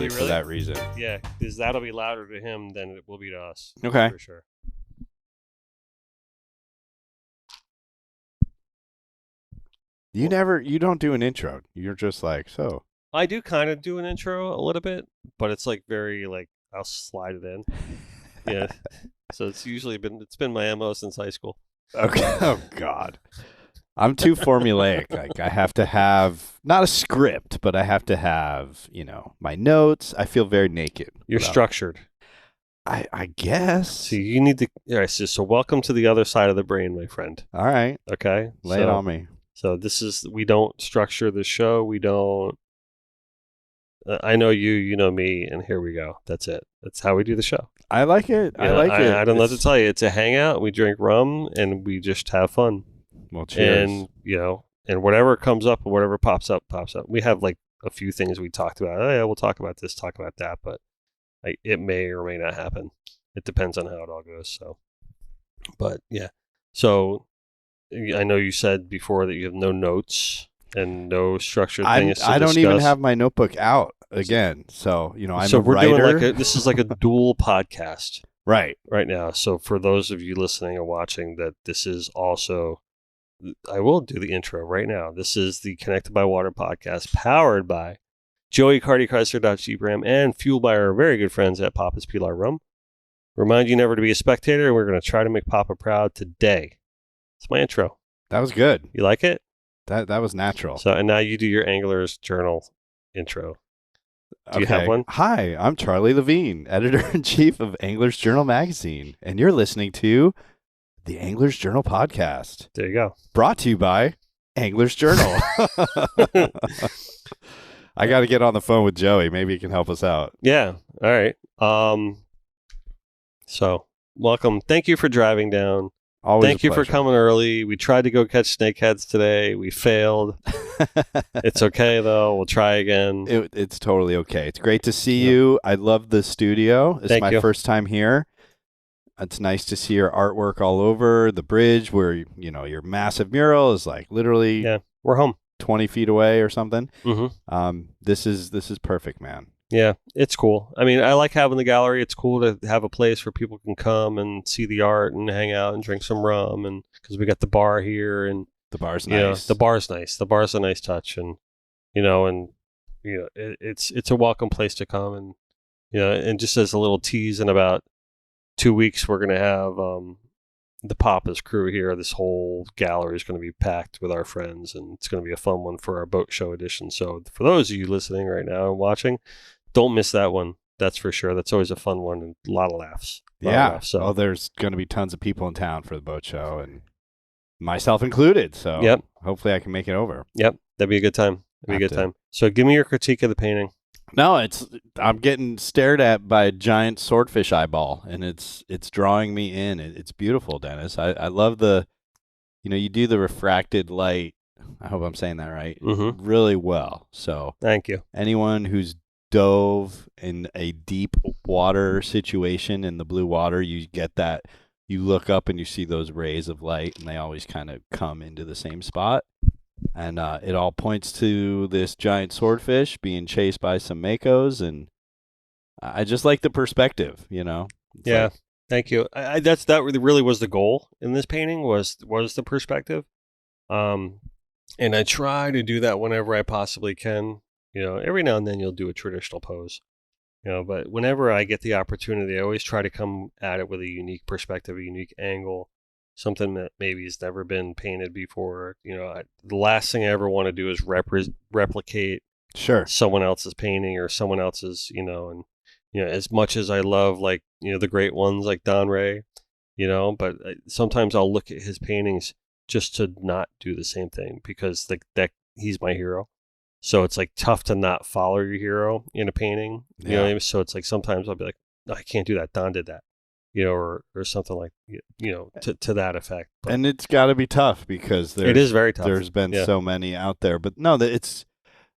actually for that reason. Yeah, because that'll be louder to him than it will be to us. Okay. For sure. You don't do an intro. You're just like, so. I do kind of do an intro a little bit, but it's like very like I'll slide it in. Yeah. So it's been my MO since high school. Okay. Oh God. I'm too formulaic. Like I have to have not a script, but I have to have, my notes. I feel very naked. You're structured. I guess. So you need to. All right. So welcome to the other side of the brain, my friend. All right. Okay. Lay it on me. So we don't structure the show. We don't. I know you, you know me, and here we go. That's it. That's how we do the show. I like it. I like it. I don't know what to tell you. It's a hangout. We drink rum and we just have fun. Well, cheers. And and whatever comes up or whatever pops up. We have like a few things we talked about. Oh yeah, we'll talk about this, talk about that, but it may or may not happen. It depends on how it all goes. So, but yeah. So I know you said before that you have no notes and no structured things to I don't discuss. even have my notebook out again. So, I'm so a we're writer. doing this is like a dual podcast right now. So for those of you listening and watching, that this is also, I will do the intro right now. This is the Connected by Water podcast, powered by Joey Cardi Chrysler Dodge Jeep Ram and fueled by our very good friends at Papa's Pilar Rum. Remind you never to be a spectator, and we're going to try to make Papa proud today. It's my intro. That was good. You like it? That was natural. So, and now you do your Angler's Journal intro. Do you have one? Hi, I'm Charlie Levine, editor-in-chief of Angler's Journal magazine, and you're listening to the Angler's Journal podcast. There you go. Brought to you by Angler's Journal. I got to get on the phone with Joey. Maybe he can help us out. Yeah. All right. So, welcome. Thank you for driving down. Always Thank you for coming early. We tried to go catch snakeheads today. We failed. It's okay, though. We'll try again. It's totally okay. It's great to see you. I love the studio. It's my first time here. It's nice to see your artwork all over the bridge where, your massive mural is like literally we're home 20 feet away or something. Mm-hmm. This is perfect, man. Yeah, it's cool. I mean, I like having the gallery. It's cool to have a place where people can come and see the art and hang out and drink some rum, and because we got the bar here, and the bar's nice. The bar's nice. The bar's a nice touch, and it's a welcome place to come, and and just as a little tease, in about 2 weeks we're gonna have the Papa's crew here. This whole gallery is going to be packed with our friends, and it's going to be a fun one for our boat show edition. So for those of you listening right now and watching, don't miss that one. That's for sure. That's always a fun one and a lot of laughs. So there's going to be tons of people in town for the boat show, and myself included. So hopefully I can make it over. Yep. That'd be a good time. So give me your critique of the painting. No, I'm getting stared at by a giant swordfish eyeball, and it's drawing me in. It's beautiful, Dennis. I love you do the refracted light. I hope I'm saying that right. Mm-hmm. Really well. So thank you. Anyone who's dove in a deep water situation in the blue water, you get that. You look up and you see those rays of light, and they always kind of come into the same spot. And it all points to this giant swordfish being chased by some makos, and I just like the perspective, Thank you. That really was the goal in this painting was the perspective, and I try to do that whenever I possibly can. Every now and then you'll do a traditional pose, but whenever I get the opportunity, I always try to come at it with a unique perspective, a unique angle. Something that maybe has never been painted before. The last thing I ever want to do is replicate someone else's painting or someone else's, as much as I love, the great ones like Don Ray, but sometimes I'll look at his paintings just to not do the same thing because that he's my hero. So it's tough to not follow your hero in a painting. You know what I mean? So it's sometimes I'll be like, no, I can't do that. Don did that. Or something like, to that effect. But and it's got to be tough because it is very tough. There's been so many out there, but no,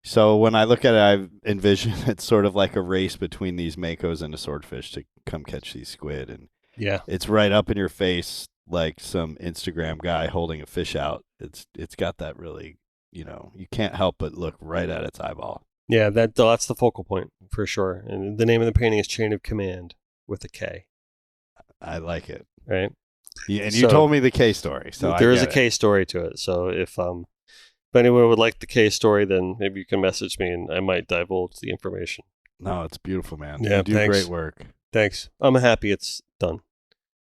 so when I look at it, I envision it's sort of like a race between these makos and a swordfish to come catch these squid. And it's right up in your face, like some Instagram guy holding a fish out. It's got that really, you can't help but look right at its eyeball. Yeah, that's the focal point for sure. And the name of the painting is Chain of Command with a K, I like it. right? Yeah, and you So told me the K story, so I there is a get it. K story to it. So if anyone would like the K story, then maybe you can message me and I might divulge the information. No, it's beautiful, man. Yeah, You do great thanks. work. Thanks. I'm happy it's done.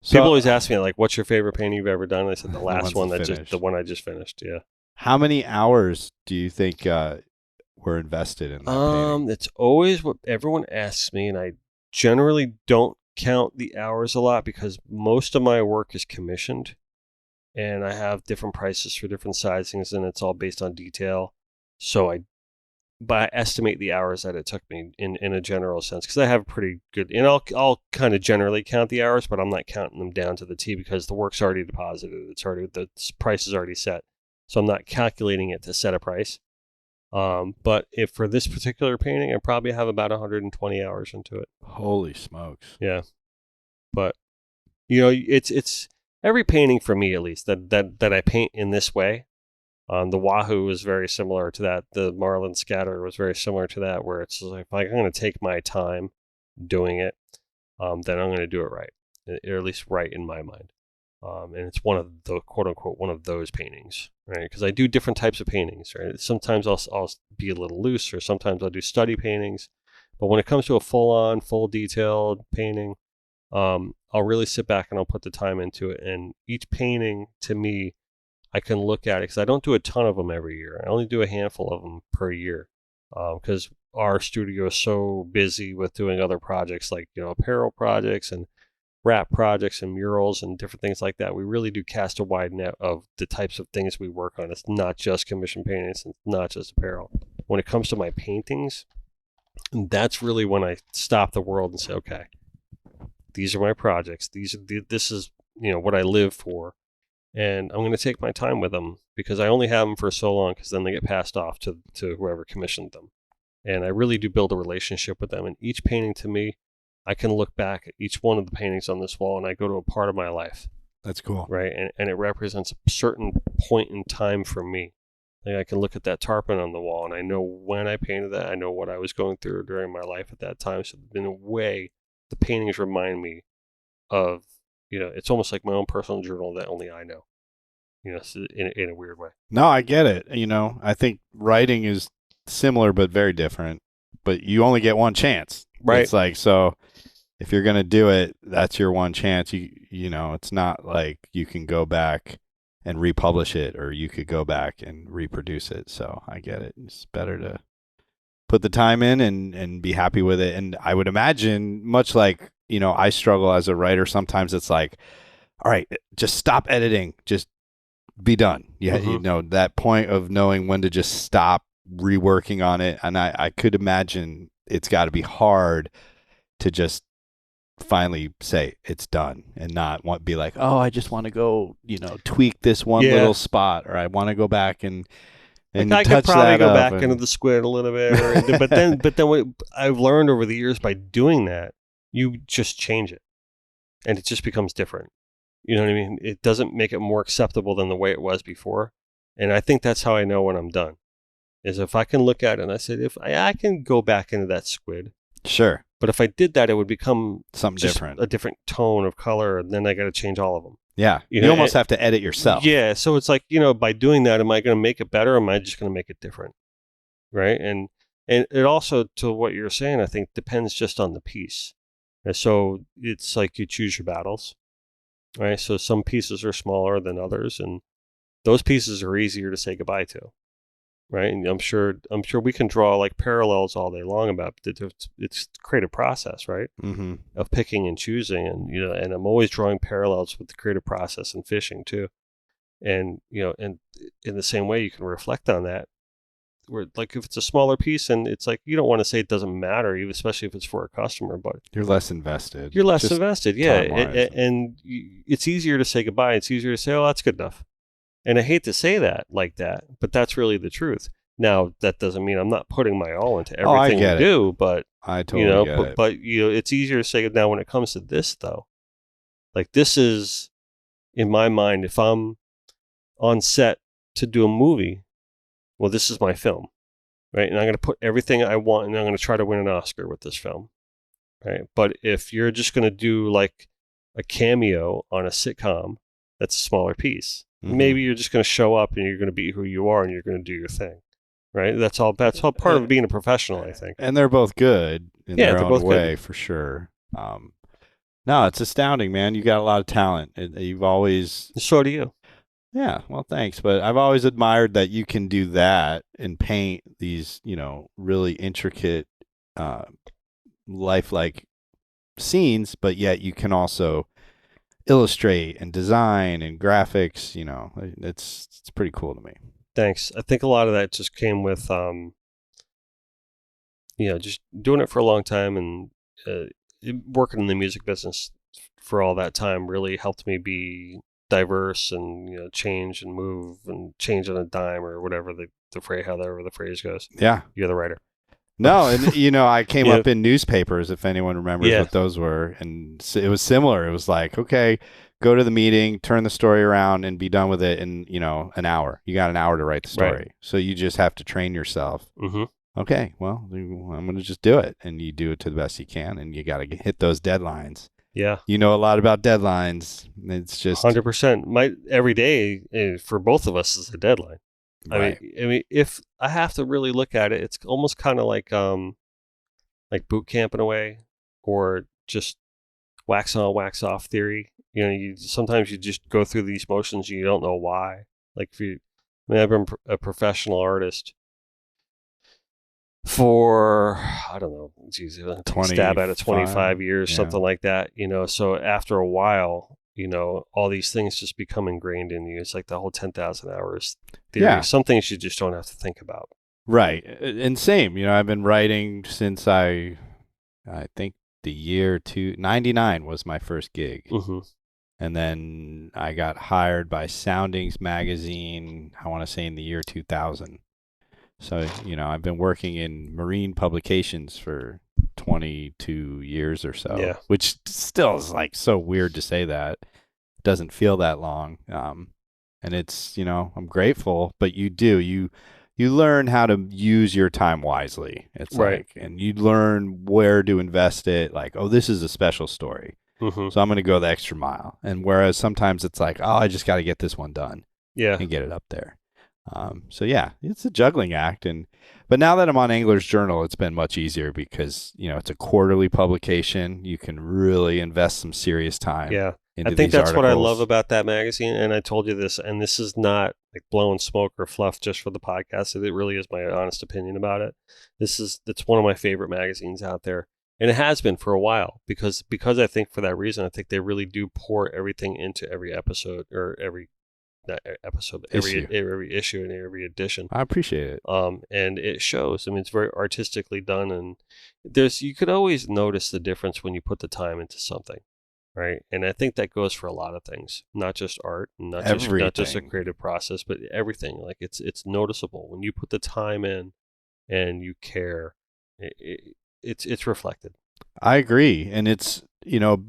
People So, always ask me like, "What's your favorite painting you've ever done?" And I said the the last ones one that the finished. one I just finished. Yeah. How many hours do you think were invested in that painting? It's always what everyone asks me, and I generally don't count the hours a lot because most of my work is commissioned, and I have different prices for different sizings, and it's all based on detail. So I estimate the hours that it took me in a general sense because I have a pretty good, and I'll kind of generally count the hours, but I'm not counting them down to the T because the work's already deposited. The price is already set, so I'm not calculating it to set a price. But if for this particular painting, I probably have about 120 hours into it. Holy smokes. Yeah, but it's every painting for me at least that I paint in this way. The Wahoo was very similar to that. The Marlin Scatter was very similar to that, where it's like, if I'm going to take my time doing it, then I'm going to do it right, or at least right in my mind. And it's one of the quote unquote one of those paintings, right? Because I do different types of paintings, right? Sometimes I'll be a little loose, or sometimes I'll do study paintings. But when it comes to a full detailed painting, I'll really sit back and I'll put the time into it. And each painting, to me, I can look at it because I don't do a ton of them every year. I only do a handful of them per year because our studio is so busy with doing other projects like apparel projects and wrap projects and murals and different things like that. We really do cast a wide net of the types of things we work on. It's not just commission paintings, it's not just apparel. When it comes to my paintings, that's really when I stop the world and say, okay, these are my projects. This is what I live for, and I'm going to take my time with them because I only have them for so long because then they get passed off to whoever commissioned them. And I really do build a relationship with them. And each painting to me, I can look back at each one of the paintings on this wall and I go to a part of my life, That's cool. right? And it represents a certain point in time for me. Like I can look at that tarpon on the wall and I know when I painted that. I know what I was going through during my life at that time. So in a way, the paintings remind me of, it's almost like my own personal journal that only I know, in a weird way. No, I get it. I think writing is similar but very different. But you only get one chance. Right. It's like, so if you're going to do it, that's your one chance. It's not like you can go back and republish it or you could go back and reproduce it. So I get it. It's better to put the time in and be happy with it. And I would imagine, much like, I struggle as a writer, sometimes it's like, all right, just stop editing. Just be done. Yeah, that point of knowing when to just stop reworking on it. And I could imagine it's got to be hard to just finally say it's done and not be like, oh, I just want to go, tweak this one little spot, or I want to go back and I could touch probably that go up back into the squid a little bit, but then what I've learned over the years by doing that, you just change it, and it just becomes different. You know what I mean? It doesn't make it more acceptable than the way it was before, and I think that's how I know when I'm done. Is if I can look at it and I said, if I can go back into that squid, sure. But if I did that, it would become something different, a different tone of color, and then I got to change all of them. Yeah, you almost have to edit yourself. Yeah, so it's like by doing that, am I going to make it better, or am I just going to make it different, right? And it also, to what you're saying, I think depends just on the piece. And so it's like you choose your battles, right? So some pieces are smaller than others, and those pieces are easier to say goodbye to. Right, and I'm sure we can draw like parallels all day long about it. It's creative process, right? Mm-hmm. Of picking and choosing, and and I'm always drawing parallels with the creative process and fishing too. And and in the same way, you can reflect on that. Where like if it's a smaller piece, and it's like you don't want to say it doesn't matter, especially if it's for a customer, but you're less invested. You're less invested, yeah. And it's easier to say goodbye. It's easier to say, oh, that's good enough. And I hate to say that like that, but that's really the truth. Now, that doesn't mean I'm not putting my all into everything we do, but I totally get it. But it's easier to say now when it comes to this though. Like this is, in my mind, if I'm on set to do a movie, well, this is my film, right? And I'm going to put everything I want, and I'm going to try to win an Oscar with this film, right? But if you're just going to do like a cameo on a sitcom, that's a smaller piece. Maybe you're just going to show up and you're going to be who you are and you're going to do your thing, right? That's all part of being a professional, I think. And they're both good in Yeah, their they're own both way, good. for sure. No, it's astounding, man. You got a lot of talent. You've always, So do you. yeah, well, thanks. But I've always admired that you can do that and paint these, really intricate, lifelike scenes, but yet you can also illustrate and design and graphics. It's pretty cool to me. Thanks. I think a lot of that just came with, just doing it for a long time and working in the music business for all that time really helped me be diverse and change and move and change on a dime or whatever the phrase, however the phrase goes. Yeah, you're the writer. No, and I came up in newspapers, if anyone remembers what those were, and it was similar. It was like, okay, go to the meeting, turn the story around, and be done with it in an hour. You got an hour to write the story, Right. So you just have to train yourself. Mm-hmm. Okay, well, I'm going to just do it, and you do it to the best you can, and you got to hit those deadlines. Yeah, you know a lot about deadlines. It's just 100%. My every day for both of us is a deadline. right. I mean, if I have to really look at it, it's almost kind of like boot camp in a way, or just wax on, wax off theory. Sometimes you just go through these motions and you don't know why. Like I've been a professional artist for, I don't know, geez, 20 stab at it, 25 years, yeah. something like that. So after a while, all these things just become ingrained in you. It's like the whole 10,000 hours theory. Yeah. Some things you just don't have to think about. Right. And same, I've been writing since I think the year 99 was my first gig. Mm-hmm. And then I got hired by Soundings magazine, I want to say in the year 2000. So, I've been working in marine publications for 22 years or so, Yeah. Which still is like so weird to say that. It doesn't feel that long. And it's, I'm grateful, but you learn how to use your time wisely. It's right. and you learn where to invest it. Like, oh, this is a special story. Mm-hmm. So I'm going to go the extra mile. And whereas sometimes it's like, oh, I just got to get this one done. Yeah. And get it up there. So yeah, it's a juggling act. But now that I'm on Angler's Journal, it's been much easier because, it's a quarterly publication. You can really invest some serious time. Yeah. Into I think these that's articles. what I love about that magazine. And I told you this, and this is not like blowing smoke or fluff just for the podcast. It really is my honest opinion about it. It's one of my favorite magazines out there. And it has been for a while because I think for that reason, I think they really do pour everything into every episode or every issue and every edition. I appreciate it. And it shows. I mean, it's very artistically done, and you could always notice the difference when you put the time into something, right? And I think that goes for a lot of things, not just art, not just a creative process, but everything. Like it's noticeable when you put the time in and you care. It's reflected. I agree, and it's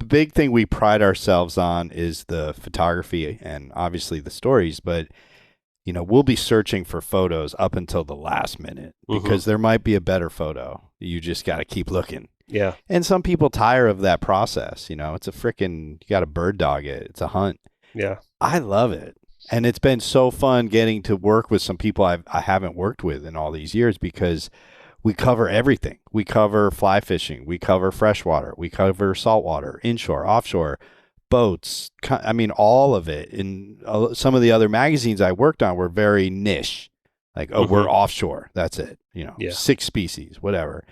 big thing we pride ourselves on is the photography and obviously the stories, but we'll be searching for photos up until the last minute because there might be a better photo. You just got to keep looking. Yeah. And some people tire of that process. It's a freaking, you got to bird dog it. It's a hunt. Yeah. I love it. And it's been so fun getting to work with some people I haven't worked with in all these years because we cover everything. We cover fly fishing. We cover freshwater. We cover saltwater, inshore, offshore, boats. I mean, all of it. And some of the other magazines I worked on were very niche. Like, we're offshore. That's it. 6 species, whatever.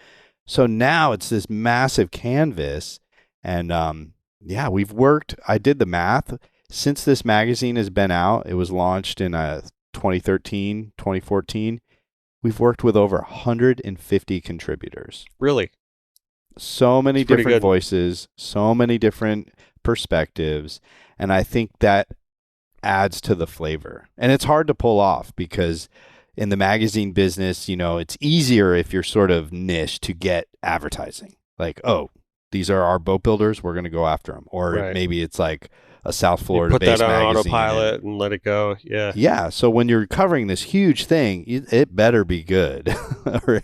So now it's this massive canvas. And we've worked. I did the math. Since this magazine has been out, it was launched in 2013, 2014. We've worked with over 150 contributors. Really? So many different voices, so many different perspectives. And I think that adds to the flavor. And it's hard to pull off because in the magazine business, it's easier if you're sort of niche to get advertising. Like, oh, these are our boat builders. We're going to go after them. Or maybe it's like, a South You Florida put that based on magazine. autopilot and let it go. Yeah, Yeah, so when you're covering this huge thing, it better be good,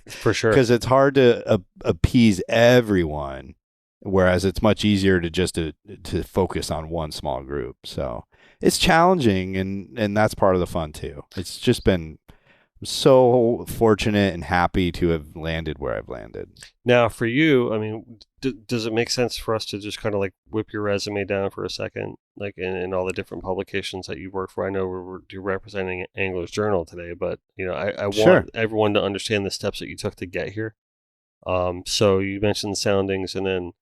for sure. because it's hard to appease everyone, whereas it's much easier to just to focus on one small group. So it's challenging, and that's part of the fun too. It's just been so fortunate and happy to have landed where I've landed. Now, for you, I mean, does it make sense for us to just kind of like whip your resume down for a second, like in all the different publications that you've worked for? I know you're representing Angler's Journal today, but I Sure. want everyone to understand the steps that you took to get here. So you mentioned the soundings, and then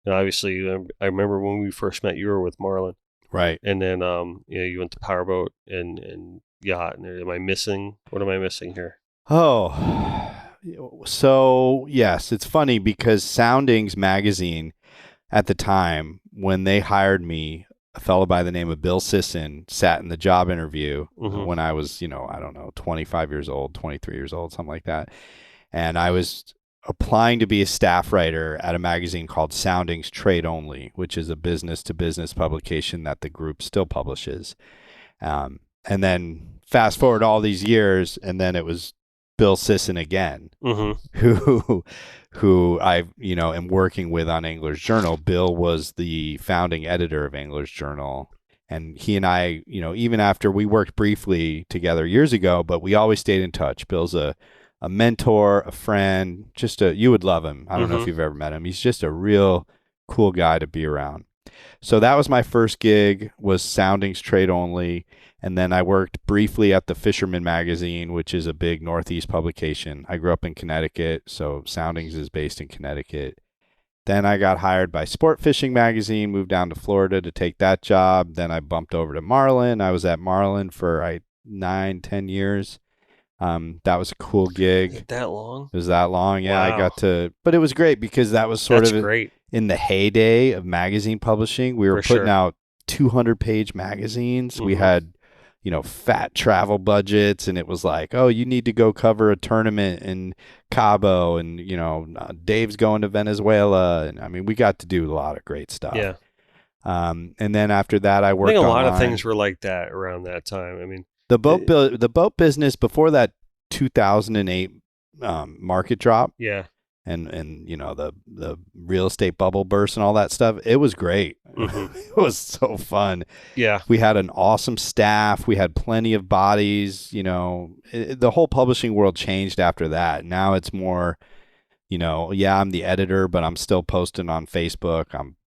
obviously I remember when we first met, you were with Marlin, Right. and then you went to Powerboat and Yacht. And am I missing? What am I missing here? Oh, so yes, it's funny because Soundings magazine at the time, when they hired me, a fellow by the name of Bill Sisson sat in the job interview when I was, I don't know, 25 years old, 23 years old, something like that. And I was applying to be a staff writer at a magazine called Soundings Trade Only, which is a business to business publication that the group still publishes. And then fast forward all these years, and then it was Bill Sisson again, who I am working with on Angler's Journal. Bill was the founding editor of Angler's Journal, and he and I, even after we worked briefly together years ago, but we always stayed in touch. Bill's a mentor, a friend, you would love him. I don't know if you've ever met him. He's just a real cool guy to be around. So that was my first gig, was Soundings Trade Only. And then I worked briefly at the Fisherman magazine, which is a big Northeast publication. I grew up in Connecticut, so Soundings is based in Connecticut. Then I got hired by Sport Fishing magazine, moved down to Florida to take that job. Then I bumped over to Marlin. I was at Marlin for 9-10 years. That was a cool gig. That long? It was that long, yeah. Wow. I got to, but it was great because that was sort of great. In the heyday of magazine publishing. We were For putting sure. out 200-page magazines. We had, fat travel budgets, and it was like, oh, you need to go cover a tournament in Cabo, and Dave's going to Venezuela, and I mean, we got to do a lot of great stuff. Yeah. And then after that, I worked. I think a lot online. of things were like that around that time. I mean, the boat business before that 2008 market drop. Yeah. And the real estate bubble burst and all that stuff. It was great. It was so fun. Yeah. We had an awesome staff. We had plenty of bodies. The whole publishing world changed after that. Now it's more, I'm the editor, but I'm still posting on Facebook.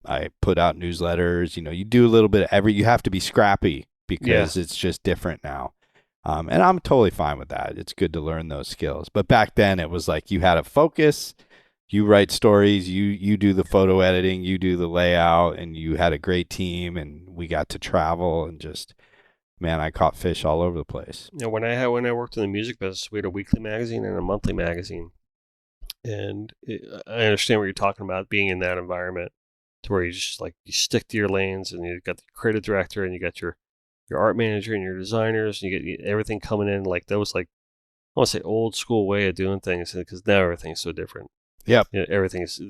I put out newsletters. You do a little bit of you have to be scrappy because it's just different now. And I'm totally fine with that. It's good to learn those skills. But back then it was like you had a focus, you write stories, you do the photo editing, you do the layout, and you had a great team, and we got to travel and just, man, I caught fish all over the place. When I worked in the music business, we had a weekly magazine and a monthly magazine. And I understand what you're talking about, being in that environment to where you just you stick to your lanes, and you got the creative director, and you got your art manager and your designers, and you get everything coming in. That was I want to say old school way of doing things, because now everything's so different. Yep. Everything is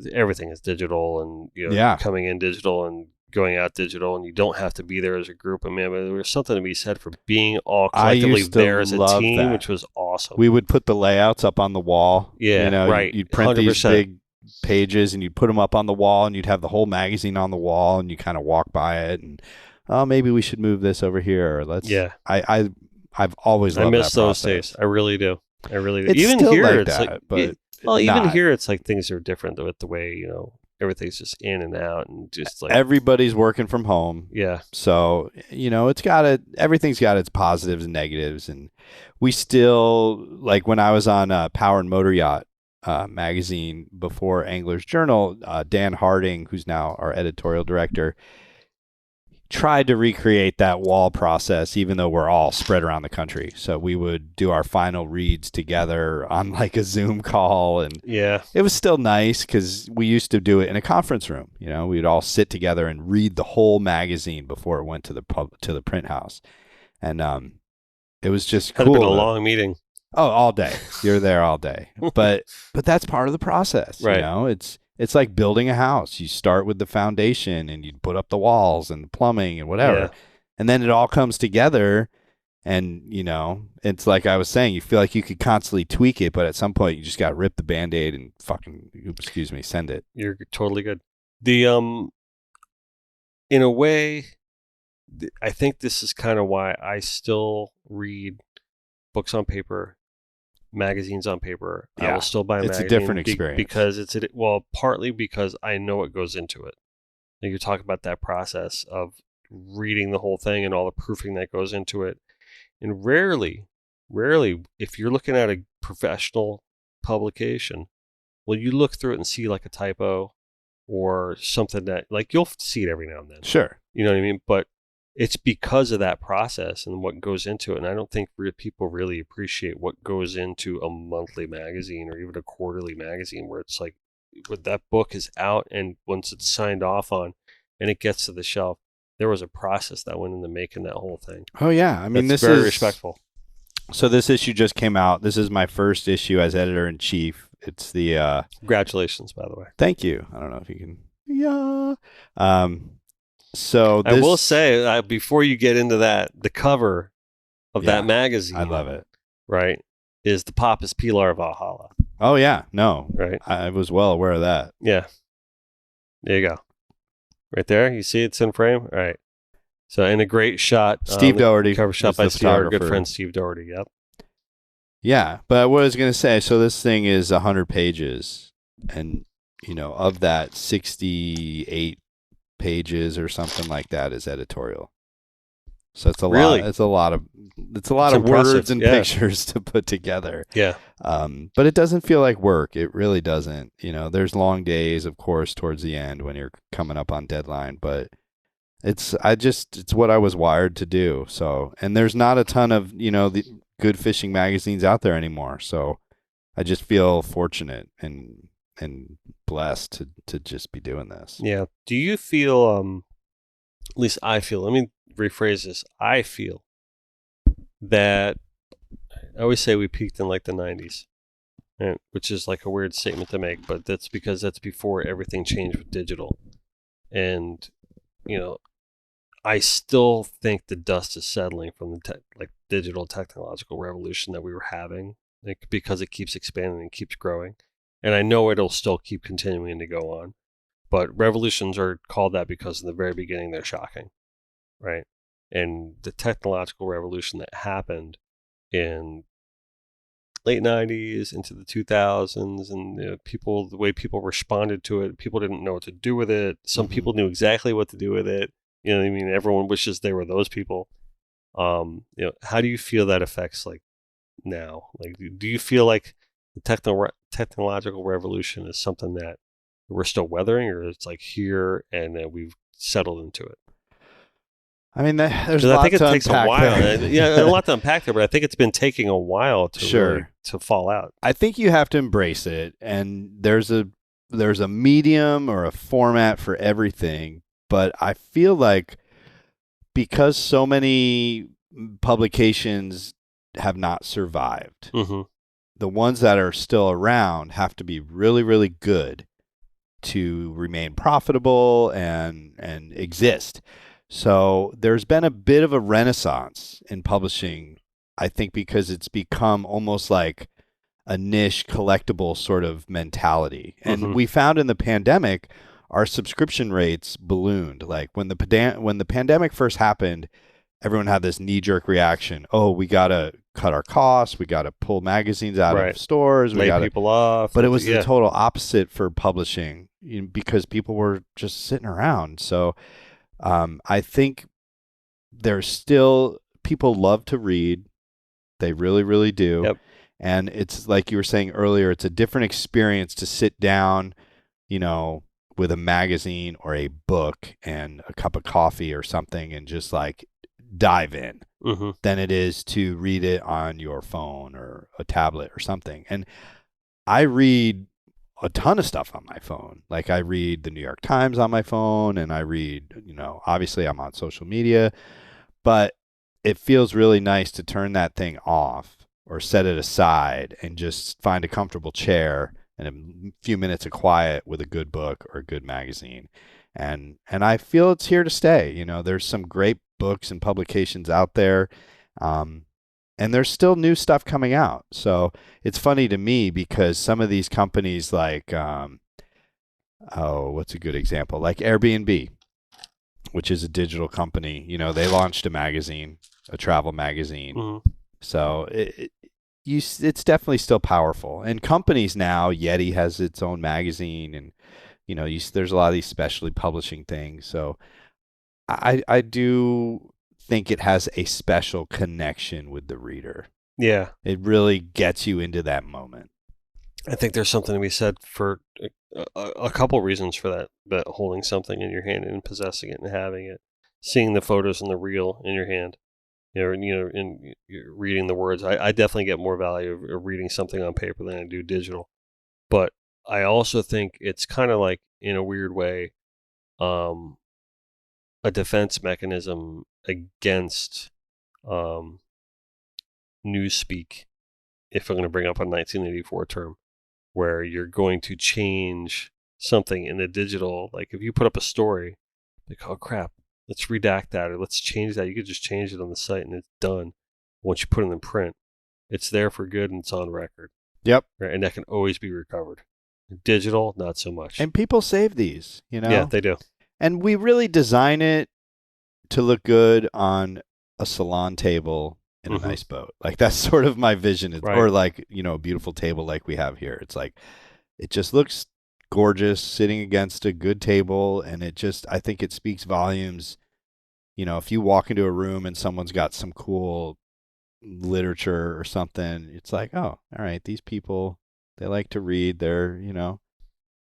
digital, and coming in digital and going out digital, and you don't have to be there as a group. I mean, there was something to be said for being all collectively there as a team, which was awesome. We would put the layouts up on the wall. Yeah, right. You'd print 100%. These big pages, and you'd put them up on the wall, and you'd have the whole magazine on the wall, and you kind of walk by it, and maybe we should move this over here. Or let's. Yeah. I've always loved that process. I miss those days. I really do. It's even still here, like it's that, but even here, it's like things are different with the way everything's just in and out, and just everybody's working from home. Yeah. So everything's got its positives and negatives, and we still when I was on Power and Motor Yacht magazine before Angler's Journal, Dan Harding, who's now our editorial director, tried to recreate that wall process, even though we're all spread around the country. So we would do our final reads together on a Zoom call, and it was still nice because we used to do it in a conference room. We'd all sit together and read the whole magazine before it went to the print house, and it was just cool. Had been a long meeting. Oh, all day. You're there all day, but that's part of the process. Right. It's like building a house. You start with the foundation and you put up the walls and the plumbing and whatever. Yeah. And then it all comes together. And, it's like I was saying, you feel like you could constantly tweak it, but at some point you just got to rip the Band-Aid and fucking, excuse me, send it. You're totally good. The in a way, I think this is kind of why I still read books on paper, magazines on paper. I Yeah, will still buy a it's a magazine different experience. because partly because I know what goes into it. And you talk about that process of reading the whole thing and all the proofing that goes into it. And rarely, if you're looking at a professional publication, well, you look through it and see like a typo or something that, like, you'll see it every now and then. Sure. You know what I mean? But it's because of that process and what goes into it. And I don't think people really appreciate what goes into a monthly magazine or even a quarterly magazine, where it's like, when that book is out and once it's signed off on and it gets to the shelf, there was a process that went into making that whole thing. Oh, yeah. I mean, That's this very is respectful. So this issue just came out. This is my first issue as editor-in-chief. It's the Congratulations, by the way. Thank you. I don't know if you can. Yeah. So I will say, before you get into that, the cover of that magazine, I love it. Right, is the Pappas Pilar Valhalla. Oh yeah, no, right. I was well aware of that. Yeah, there you go. Right there, you see it's in frame. All right. So, in a great shot, Steve Doherty, cover shot by our good friend Steve Doherty. Yep. Yeah, but what I was going to say, so this thing is 100 pages, and of that, 68 pages or something like that is editorial. So it's a lot. It's a lot of words and pictures to put together. Yeah. But it doesn't feel like work. It really doesn't. There's long days, of course, towards the end when you're coming up on deadline, but it's what I was wired to do. So, and there's not a ton of, the good fishing magazines out there anymore. So I just feel fortunate and blessed to just be doing this. Yeah. Do you feel, at least I feel, let me rephrase this. I feel that, I always say we peaked in like the 90s, right? Which is like a weird statement to make, but that's because that's before everything changed with digital. And, I still think the dust is settling from the digital technological revolution that we were having, because it keeps expanding and keeps growing. And I know it'll still keep continuing to go on. But revolutions are called that because in the very beginning they're shocking, right? And the technological revolution that happened in late 90s into the 2000s, and the way people responded to it, people didn't know what to do with it. Some people knew exactly what to do with it. You know what I mean? Everyone wishes they were those people. How do you feel that affects like now? Like, do you feel like the technological revolution is something that we're still weathering, or it's like here and we've settled into it? I mean, there's a lot to unpack. I think it takes a while. Yeah, a lot to unpack there, but I think it's been taking a while to to fall out. I think you have to embrace it, and there's a medium or a format for everything. But I feel like because so many publications have not survived, the ones that are still around have to be really, really good to remain profitable and exist. So there's been a bit of a renaissance in publishing, I think, because it's become almost like a niche collectible sort of mentality. And we found in the pandemic, our subscription rates ballooned. Like when the pandemic first happened, everyone had this knee-jerk reaction. Oh, we got to cut our costs. We got to pull magazines out of stores. We lay people off. But it was the total opposite for publishing, because people were just sitting around. So I think there's still, people love to read. They really, really do. Yep. And it's like you were saying earlier, it's a different experience to sit down, with a magazine or a book and a cup of coffee or something and just like dive in than it is to read it on your phone or a tablet or something. And I read a ton of stuff on my phone. Like I read the New York Times on my phone, and I read, obviously I'm on social media, but it feels really nice to turn that thing off or set it aside and just find a comfortable chair and a few minutes of quiet with a good book or a good magazine. And I feel it's here to stay. You know, there's some great books and publications out there. Um, and there's still new stuff coming out. So it's funny to me because some of these companies like, what's a good example? Like Airbnb, which is a digital company. You know, they launched a magazine, a travel magazine. Mm-hmm. So it's definitely still powerful. And companies now, Yeti has its own magazine, and you know, there's a lot of these specialty publishing things. So I do think it has a special connection with the reader. Yeah. It really gets you into that moment. I think there's something to be said for a couple reasons for that. But holding something in your hand and possessing it and having it, seeing the photos and the reel in your hand, and reading the words. I definitely get more value of reading something on paper than I do digital. But I also think it's kind of like, in a weird way, a defense mechanism against newspeak, if I'm going to bring up a 1984 term, where you're going to change something in the digital. Like if you put up a story, like, oh crap, let's redact that or let's change that. You could just change it on the site and it's done. Once you put it in print, it's there for good and it's on record. Yep. Right? And that can always be recovered. Digital, not so much. And people save these, you know? Yeah, they do. And we really design it to look good on a salon table in a nice boat. Like that's sort of my vision. Right. Or like, you know, a beautiful table like we have here. It's like, it just looks gorgeous sitting against a good table. And I think it speaks volumes. You know, if you walk into a room and someone's got some cool literature or something, it's like, oh, all right, these people, they like to read. They're in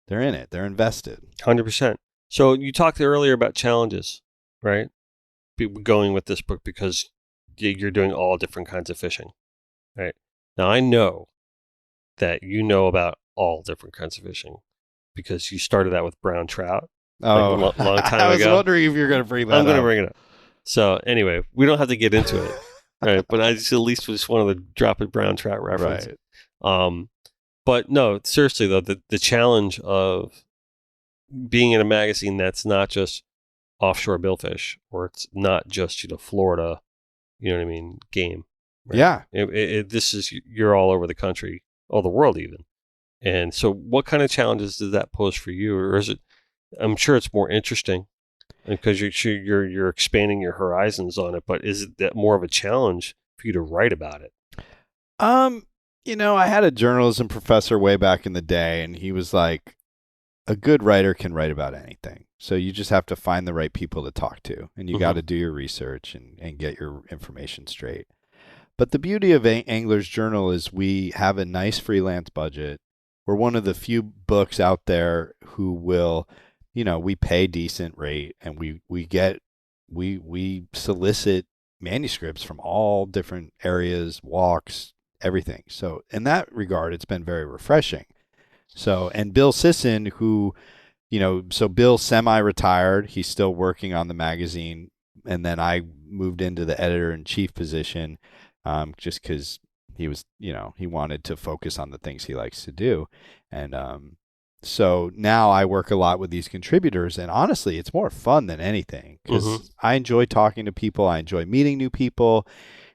it. They're invested. 100%. So you talked earlier about challenges, right? Going with this book because you're doing all different kinds of fishing, right? Now I know that you know about all different kinds of fishing because you started out with brown trout. Oh, like a long time ago. I was wondering if you're going to bring that up. I'm going to bring it up. So anyway, we don't have to get into it, right? But I just at least just wanted to drop a brown trout reference. Right. But no, seriously though, the challenge of being in a magazine that's not just offshore billfish, or it's not just Florida, you know what I mean, game. Right? Yeah. This is, you're all over the country, all the world even. And so, what kind of challenges does that pose for you, or is it? I'm sure it's more interesting because you're expanding your horizons on it. But is it that more of a challenge for you to write about it? You know, I had a journalism professor way back in the day, and he was like, a good writer can write about anything. So you just have to find the right people to talk to, and you got to do your research and get your information straight. But the beauty of Angler's Journal is we have a nice freelance budget. We're one of the few books out there who will, you know, we pay decent rate, and we solicit manuscripts from all different areas, walks, everything. So in that regard, it's been very refreshing. So, and Bill Sisson, who, you know, so Bill's semi-retired. He's still working on the magazine. And then I moved into the editor-in-chief position just because he was, you know, he wanted to focus on the things he likes to do. And so now I work a lot with these contributors. And honestly, it's more fun than anything because I enjoy talking to people. I enjoy meeting new people.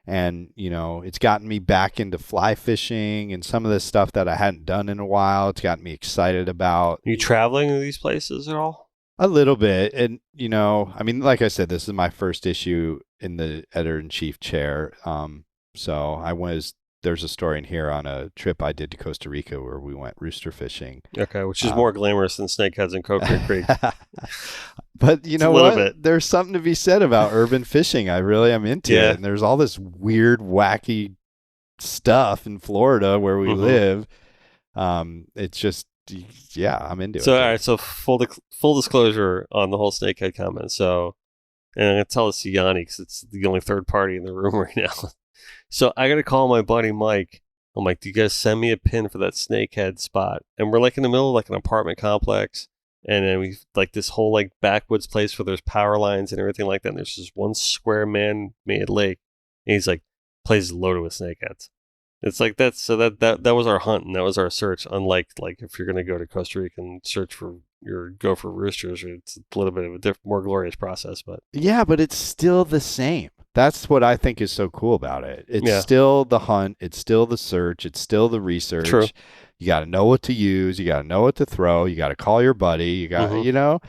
And, you know, it's gotten me back into fly fishing and some of the stuff that I hadn't done in a while. It's gotten me excited about. Are you traveling to these places at all? A little bit. And, you know, I mean, like I said, this is my first issue in the editor-in-chief chair. So there's a story in here on a trip I did to Costa Rica where we went rooster fishing. Okay, which is more glamorous than snakeheads and Coconut Creek. But you know what? There's something to be said about urban fishing. I really am into it. And there's all this weird, wacky stuff in Florida where we live. It's just, yeah, I'm into it. So, all right. So full disclosure on the whole snakehead comment. So, and I'm going to tell this to Yanni because it's the only third party in the room right now. So I got to call my buddy Mike. I'm like, do you guys send me a pin for that snakehead spot? And we're like in the middle of like an apartment complex. And then we like this whole like backwoods place where there's power lines and everything like that. And there's just one square man-made lake. And he's like, place is loaded with snakeheads. It's like that was our hunt and that was our search. Unlike like if you're going to go to Costa Rica and search for go for roosters, it's a little bit of a more glorious process. But Yeah, but it's still the same. That's what I think is so cool about it. It's Yeah. still the hunt. It's still the search. It's still the research. True. You got to know what to use. You got to know what to throw. You got to call your buddy. You got, Mhm. you know,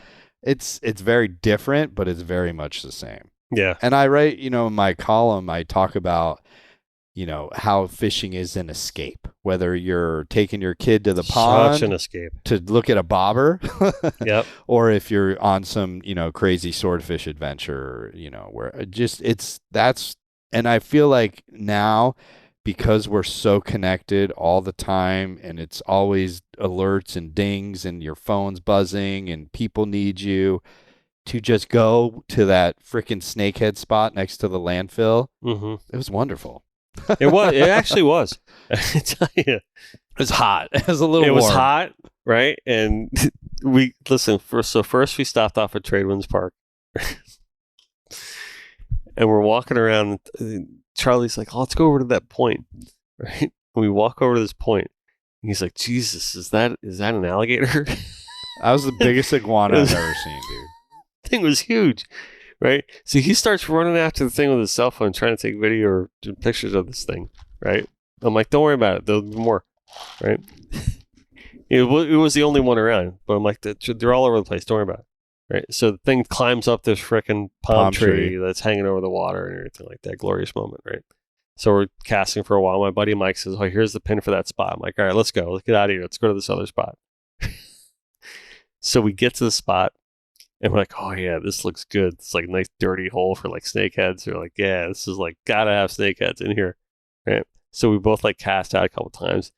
it's very different, but it's very much the same. Yeah. And I write, in my column, I talk about, how fishing is an escape. Whether you're taking your kid to the pond Such an escape. to look at a bobber, Yep. or if you're on some, crazy swordfish adventure, where and I feel like now, because we're so connected all the time and it's always alerts and dings and your phone's buzzing and people need you to just go to that freaking snakehead spot next to the landfill. Mm-hmm. It was wonderful. It was. It actually was. I tell you, It was hot. It was a little it warm. was hot, right? And first we stopped off at Tradewinds Park, and we're walking around. Charlie's like, "Oh, let's go over to that point," right? And we walk over to this point. And he's like, "Jesus, is that an alligator?" That was the biggest iguana I've ever seen, dude. Thing was huge, right? So he starts running after the thing with his cell phone, trying to take video or pictures of this thing, right? I'm like, don't worry about it. There'll be more, right? It was the only one around, but I'm like, they're all over the place. Don't worry about it, right? So the thing climbs up this frickin' palm tree that's hanging over the water and everything like that. Glorious moment, right? So we're casting for a while. My buddy Mike says, "Oh, here's the pin for that spot." I'm like, "All right, let's go. Let's get out of here. Let's go to this other spot." So we get to the spot. And we're like, oh yeah, this looks good. It's like a nice dirty hole for like snakeheads. We're like, yeah, this is like gotta have snakeheads in here, right? So we both like cast out a couple times.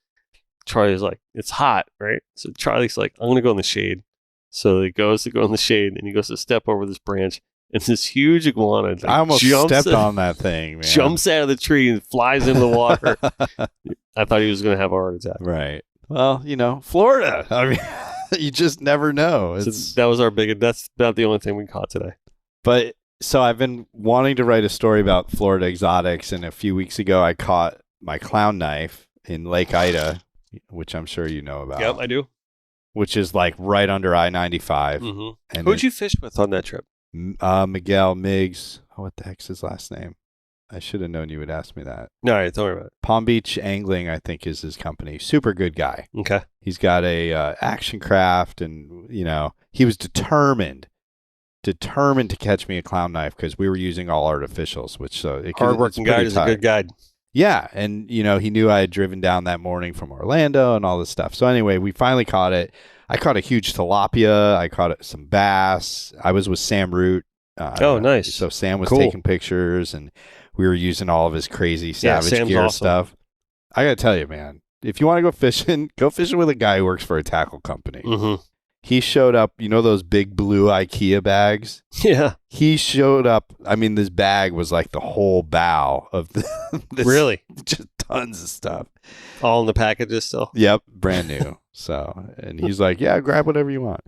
Charlie's like, it's hot, right? So Charlie's like, I'm gonna go in the shade. So he goes to go in the shade, and he goes to step over this branch, and this huge iguana like, I almost stepped on that thing, man. Jumps out of the tree and flies into the water. I thought he was gonna have a heart attack. Right. Well, Florida. I mean. You just never know. So that was our that's about the only thing we caught today. But so I've been wanting to write a story about Florida exotics, and a few weeks ago I caught my clown knife in Lake Ida, which I'm sure you know about. Yep, I do. Which is like right under I-95. Mm-hmm. And who'd you fish with on that trip? Miguel Miggs. Oh, what the heck's his last name? I should have known you would ask me that. No, all right, don't worry about it. Palm Beach Angling, I think, is his company. Super good guy. Okay. He's got a action craft, and he was determined to catch me a clown knife because we were using all artificials, which hardworking guide is a good guide. Yeah, and he knew I had driven down that morning from Orlando and all this stuff. So anyway, we finally caught it. I caught a huge tilapia. I caught some bass. I was with Sam Root. Oh, nice. So Sam was Cool. taking pictures, and we were using all of his crazy savage Sam's gear awesome. stuff. I got to tell you, man, if you want to go fishing with a guy who works for a tackle company. Mm-hmm. He showed up, those big blue IKEA bags? Yeah. He showed up. I mean, this bag was like the whole bow of this. Really? Just tons of stuff. All in the packages still? Yep, brand new. So, and he's like, yeah, grab whatever you want.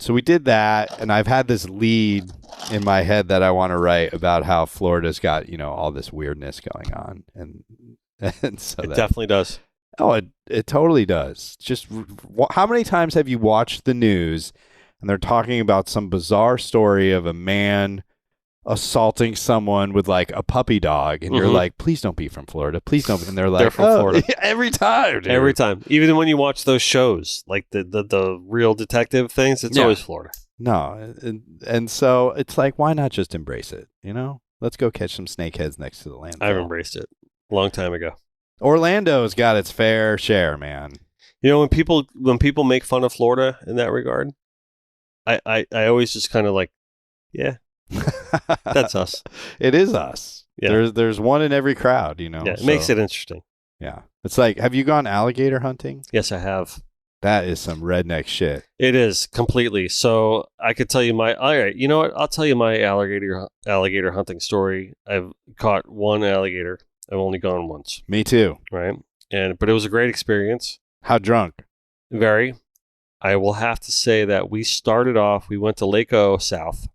So we did that, and I've had this lead in my head that I want to write about how Florida's got, all this weirdness going on. And so it definitely does. Oh, it totally does. Just how many times have you watched the news and they're talking about some bizarre story of a man assaulting someone with like a puppy dog, and you're like, please don't be from Florida. Please don't. And they're like, They're from Florida. Every time, dude. Every time. Even when you watch those shows, like the real detective things, it's always Florida. No. And so it's like, why not just embrace it? Let's go catch some snakeheads next to the landfill. I've embraced it a long time ago. Orlando's got its fair share, man. When people make fun of Florida in that regard, I always just kind of like, yeah, that's us. It is us. Yeah. There's one in every crowd, Yeah, it makes it interesting. Yeah. It's like, have you gone alligator hunting? Yes, I have. That is some redneck shit. It is completely. So I could tell you all right, you know what? I'll tell you my alligator hunting story. I've caught one alligator. I've only gone once. Me too. Right. But it was a great experience. How drunk? Very. I will have to say that we went to Lake O South,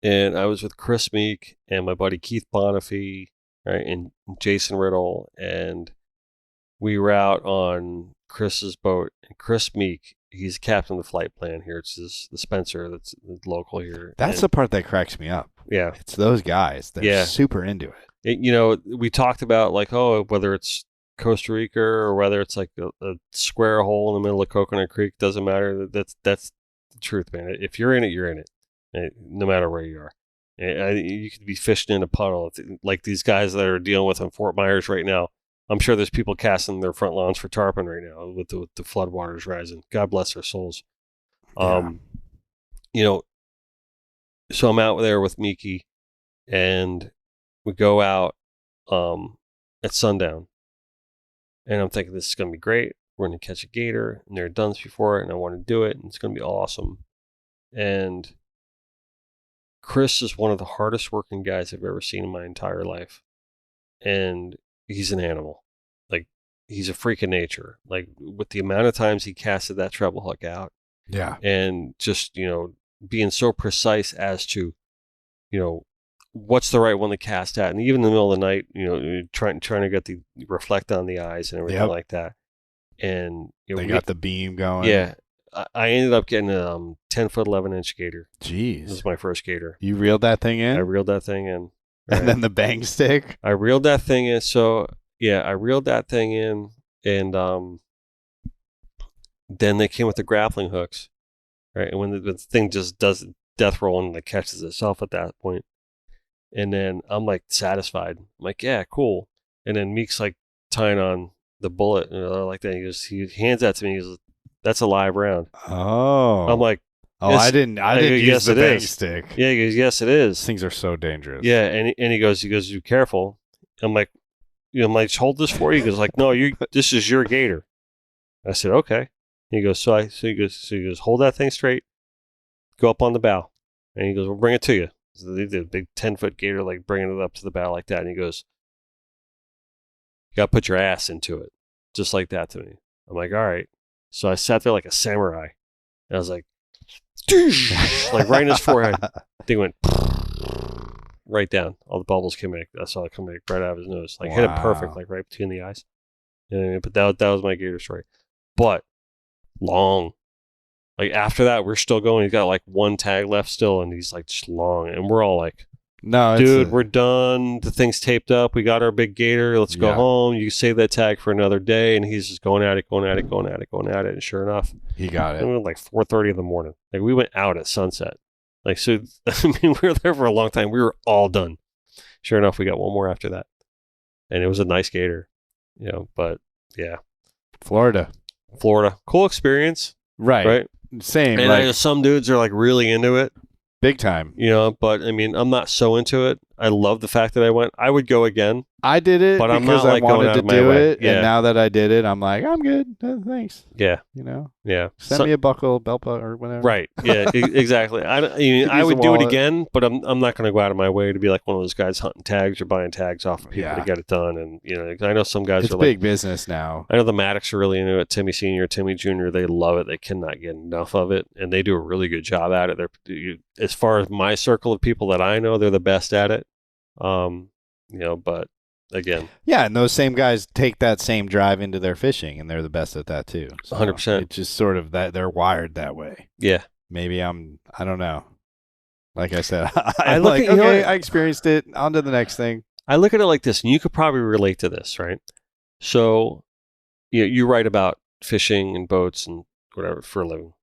and I was with Chris Meek and my buddy Keith Bonifay, right? And Jason Riddle, and we were out on Chris's boat, and Chris Meek, he's captain of the flight plan here. It's the Spencer that's local here. That's the part that cracks me up. Yeah. It's those guys. They're super into it. We talked about like, whether it's Costa Rica or whether it's like a square hole in the middle of Coconut Creek, doesn't matter. That's the truth, man. If you're in it, you're in it, no matter where you are. You could be fishing in a puddle like these guys that are dealing with in Fort Myers right now. I'm sure there's people casting their front lawns for tarpon right now with the floodwaters rising. God bless their souls. Yeah. So I'm out there with Miki, and we go out at sundown, and I'm thinking this is going to be great. We're going to catch a gator, and never done this before, and I want to do it, and it's going to be awesome. And Chris is one of the hardest working guys I've ever seen in my entire life, and he's an animal. Like, he's a freak of nature. Like, with the amount of times he casted that treble hook out, and just being so precise as to what's the right one to cast at, and even in the middle of the night, trying to get the reflect on the eyes and everything like that. And they got the beam going. Yeah, I ended up getting a 10-foot 11-inch gator. Jeez, this was my first gator. You reeled that thing in? I reeled that thing in. Right? And then the bang stick. I reeled that thing in. So yeah, I reeled that thing in, and then they came with the grappling hooks, right? And when the thing just does death roll and it catches itself at that point. And then I'm like satisfied. I'm like, yeah, cool. And then Meek's like tying on the bullet and like that. He hands that to me. He goes, "That's a live round." Oh. I'm like, I didn't use the bang stick. Yeah, he goes, yes, it is. These things are so dangerous. Yeah, and he goes, "You careful." I'm like, just hold this for you. He goes, like, "No, this is your gator." I said, "Okay." He goes, so he goes, "Hold that thing straight. Go up on the bow." And he goes, "We'll bring it to you." So they did a big 10-foot gator, like bringing it up to the bow like that. And he goes, "You got to put your ass into it." Just like that to me. I'm like, all right. So I sat there like a samurai. And I was like, like right in his forehead. Thing went right down. All the bubbles came in. I saw it coming right out of his nose. Like, hit it perfect, like right between the eyes. But that was my gator story. But long. Like, after that, we're still going. He's got like one tag left still, and he's like just long. And we're all like, "No, dude, we're done. The thing's taped up. We got our big gator. Let's go home. You save that tag for another day." And he's just going at it. And sure enough, he got it. And we were like 4:30 in the morning. Like, we went out at sunset. Like, so, I mean, we were there for a long time. We were all done. Sure enough, we got one more after that. And it was a nice gator, but yeah. Florida. Cool experience. Right. Same. And like, some dudes are like really into it. Big time. But I mean, I'm not so into it. I love the fact that I went. I would go again. I did it but because I'm not, like, I wanted to do it. Yeah. And now that I did it, I'm like, I'm good. Thanks. Yeah. Yeah. Send me a buckle, Belpa, or whatever. Right. Yeah, exactly. I would do it again, but I'm not going to go out of my way to be like one of those guys hunting tags or buying tags off of people to get it done. And, I know some guys it's are big business now. I know the Maddocks are really into it. Timmy Sr., Timmy Jr., they love it. They cannot get enough of it. And they do a really good job at it. As far as my circle of people that I know, they're the best at it. But again. Yeah, and those same guys take that same drive into their fishing, and they're the best at that too. So 100%. It's just sort of that they're wired that way. Yeah. Maybe I don't know. Like I said, I experienced it. On to the next thing. I look at it like this, and you could probably relate to this, right? So, you write about fishing and boats and whatever for a living.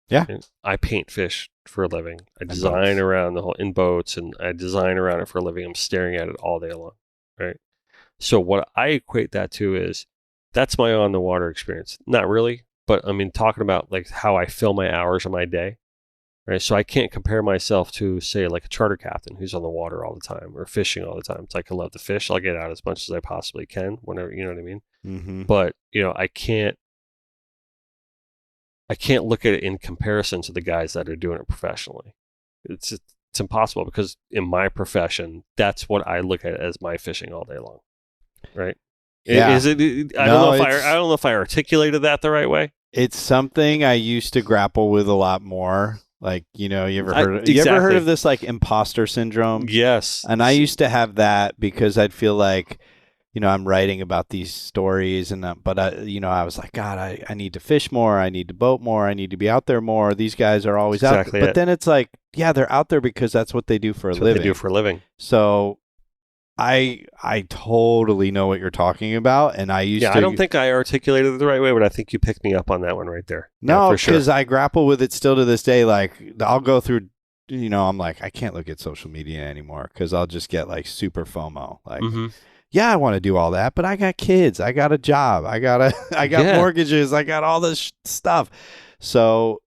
Yeah. And I paint fish for a living. I design around in boats, and I design around it for a living. I'm staring at it all day long, right? So what I equate that to is that's my on the water experience. Not really, but I mean, talking about like how I fill my hours of my day, right? So I can't compare myself to, say, like a charter captain who's on the water all the time or fishing all the time. It's like, I love to fish. I'll get out as much as I possibly can whenever, you know what I mean? Mm-hmm. But, I can't look at it in comparison to the guys that are doing it professionally. It's impossible, because in my profession, that's what I look at as my fishing all day long. Right? Yeah. Is it? I don't know if I articulated that the right way. It's something I used to grapple with a lot more Like, you ever Exactly. of this like imposter syndrome? Yes. And I used to have that because I'd feel like, I'm writing about these stories but I was like, God, I need to fish more. I need to boat more. I need to be out there more. These guys are always out there. Exactly But it. then it's like, yeah, they're out there because that's what they do for a That's what they living. do for a living. So I totally know what you're talking about. And I used to. I don't think I articulated it the right way, but I think you picked me up on that one right there. No, for sure. because I grapple with it still to this day. Like, I'll go through, I'm like, I can't look at social media anymore because I'll just get like super FOMO. Like, yeah, I want to do all that, but I got kids, I got a job, I got mortgages, I got all this stuff. So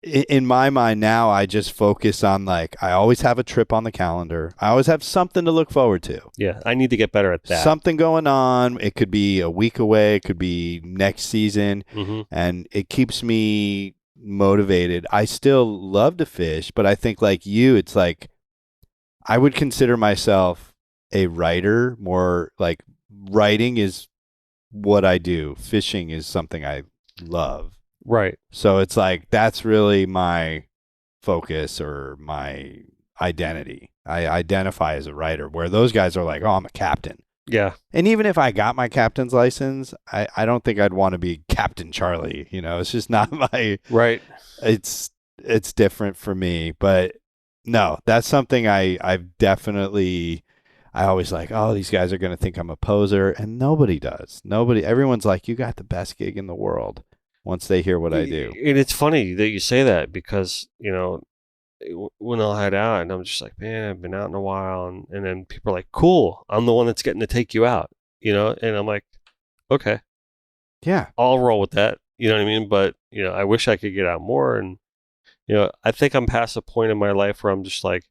in my mind now, I just focus on like, I always have a trip on the calendar. I always have something to look forward to. Yeah, I need to get better at that. Something going on. It could be a week away. It could be next season. And it keeps me motivated. I still love to fish, but I think like you, it's like I would consider myself a writer. More like writing is what I do. Fishing is something I love. Right. So it's like that's really my focus or my identity. I identify as a writer, where those guys are like, oh, I'm a captain. Yeah. And even if I got my captain's license, I don't think I'd want to be Captain Charlie. It's just not my right. It's different for me. But no, that's something I've definitely. I always like, oh, these guys are going to think I'm a poser, and nobody does. Everyone's like, you got the best gig in the world once they hear what I do. And it's funny that you say that because, when I'll head out and I'm just like, man, I've been out in a while. And then people are like, cool, I'm the one that's getting to take you out, and I'm like, okay. Yeah. I'll roll with that. You know what I mean? But, I wish I could get out more. And, I think I'm past a point in my life where I'm just like,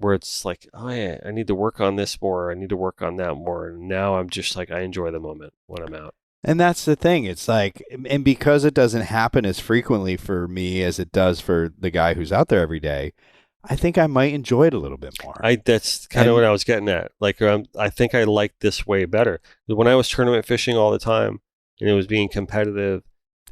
where it's like, oh yeah, I need to work on this more. I need to work on that more. And now I'm just like, I enjoy the moment when I'm out. And that's the thing. It's like, and because it doesn't happen as frequently for me as it does for the guy who's out there every day, I think I might enjoy it a little bit more. That's kind of what I was getting at. Like, I think I like this way better. When I was tournament fishing all the time and it was being competitive,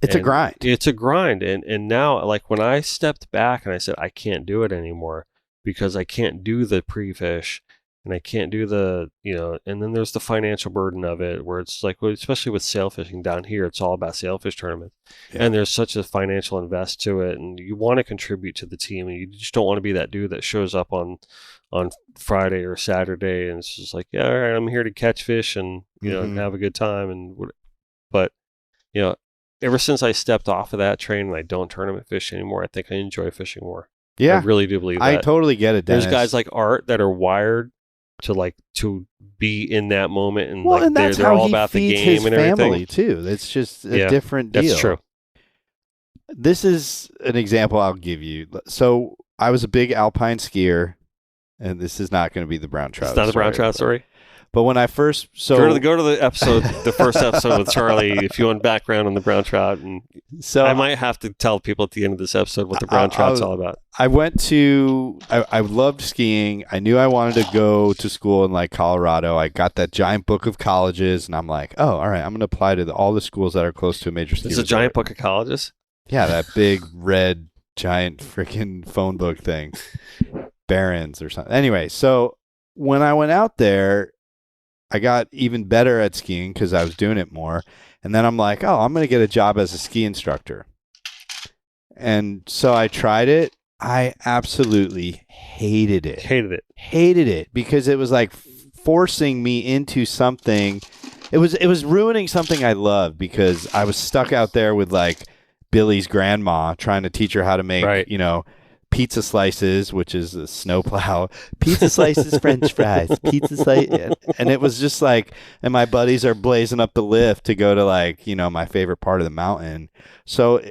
it's a grind. It's a grind. And now, like, when I stepped back and I said, I can't do it anymore because I can't do the pre-fish and I can't do the, and then there's the financial burden of it where it's like, especially with sail fishing down here, it's all about sailfish tournaments. Yeah. And there's such a financial invest to it. And you want to contribute to the team and you just don't want to be that dude that shows up on Friday or Saturday. And it's just like, yeah, all right, I'm here to catch fish and, and have a good time. But, ever since I stepped off of that train and I don't tournament fish anymore, I think I enjoy fishing more. Yeah. I really do believe that. I totally get it, Dennis. There's guys like Art that are wired to be in that moment and and that's they're how all he about the feeds game his and everything. Family too. It's just a different deal. That's true. This is an example I'll give you. So I was a big alpine skier, and this is not going to be the brown trout. It's not a brown trout story. But when I first go to the episode, the first episode with Charlie, if you want background on the brown trout, and so I might have to tell people at the end of this episode what the brown trout's all about. I loved skiing. I knew I wanted to go to school in like Colorado. I got that giant book of colleges, and I'm like, oh, all right, I'm going to apply to all the schools that are close to a major ski resort. There's a giant book of colleges? Yeah, that big red giant freaking phone book thing, Barron's or something. Anyway, so when I went out there, I got even better at skiing because I was doing it more. And then I'm like, oh, I'm going to get a job as a ski instructor. And so I tried it. I absolutely hated it. Hated it because it was like forcing me into something. It was ruining something I loved because I was stuck out there with like Billy's grandma trying to teach her how to make, pizza slices, which is a snowplow, pizza slices, French fries, pizza slice. And it was just like, and my buddies are blazing up the lift to go to like, my favorite part of the mountain. So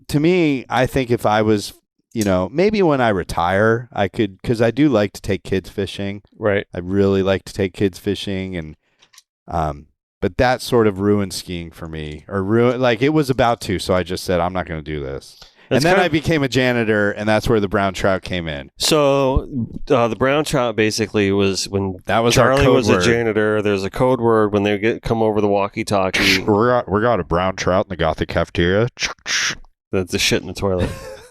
to me, I think if I was, maybe when I retire, I could, because I do like to take kids fishing. Right. I really like to take kids fishing. And, but that sort of ruined skiing for me, like it was about to. So I just said, I'm not going to do this. And then I became a janitor, and that's where the brown trout came in. So the brown trout basically was when Charlie was a janitor. There's a code word when they come over the walkie-talkie. We got a brown trout in the Gothic cafeteria. That's the shit in the toilet.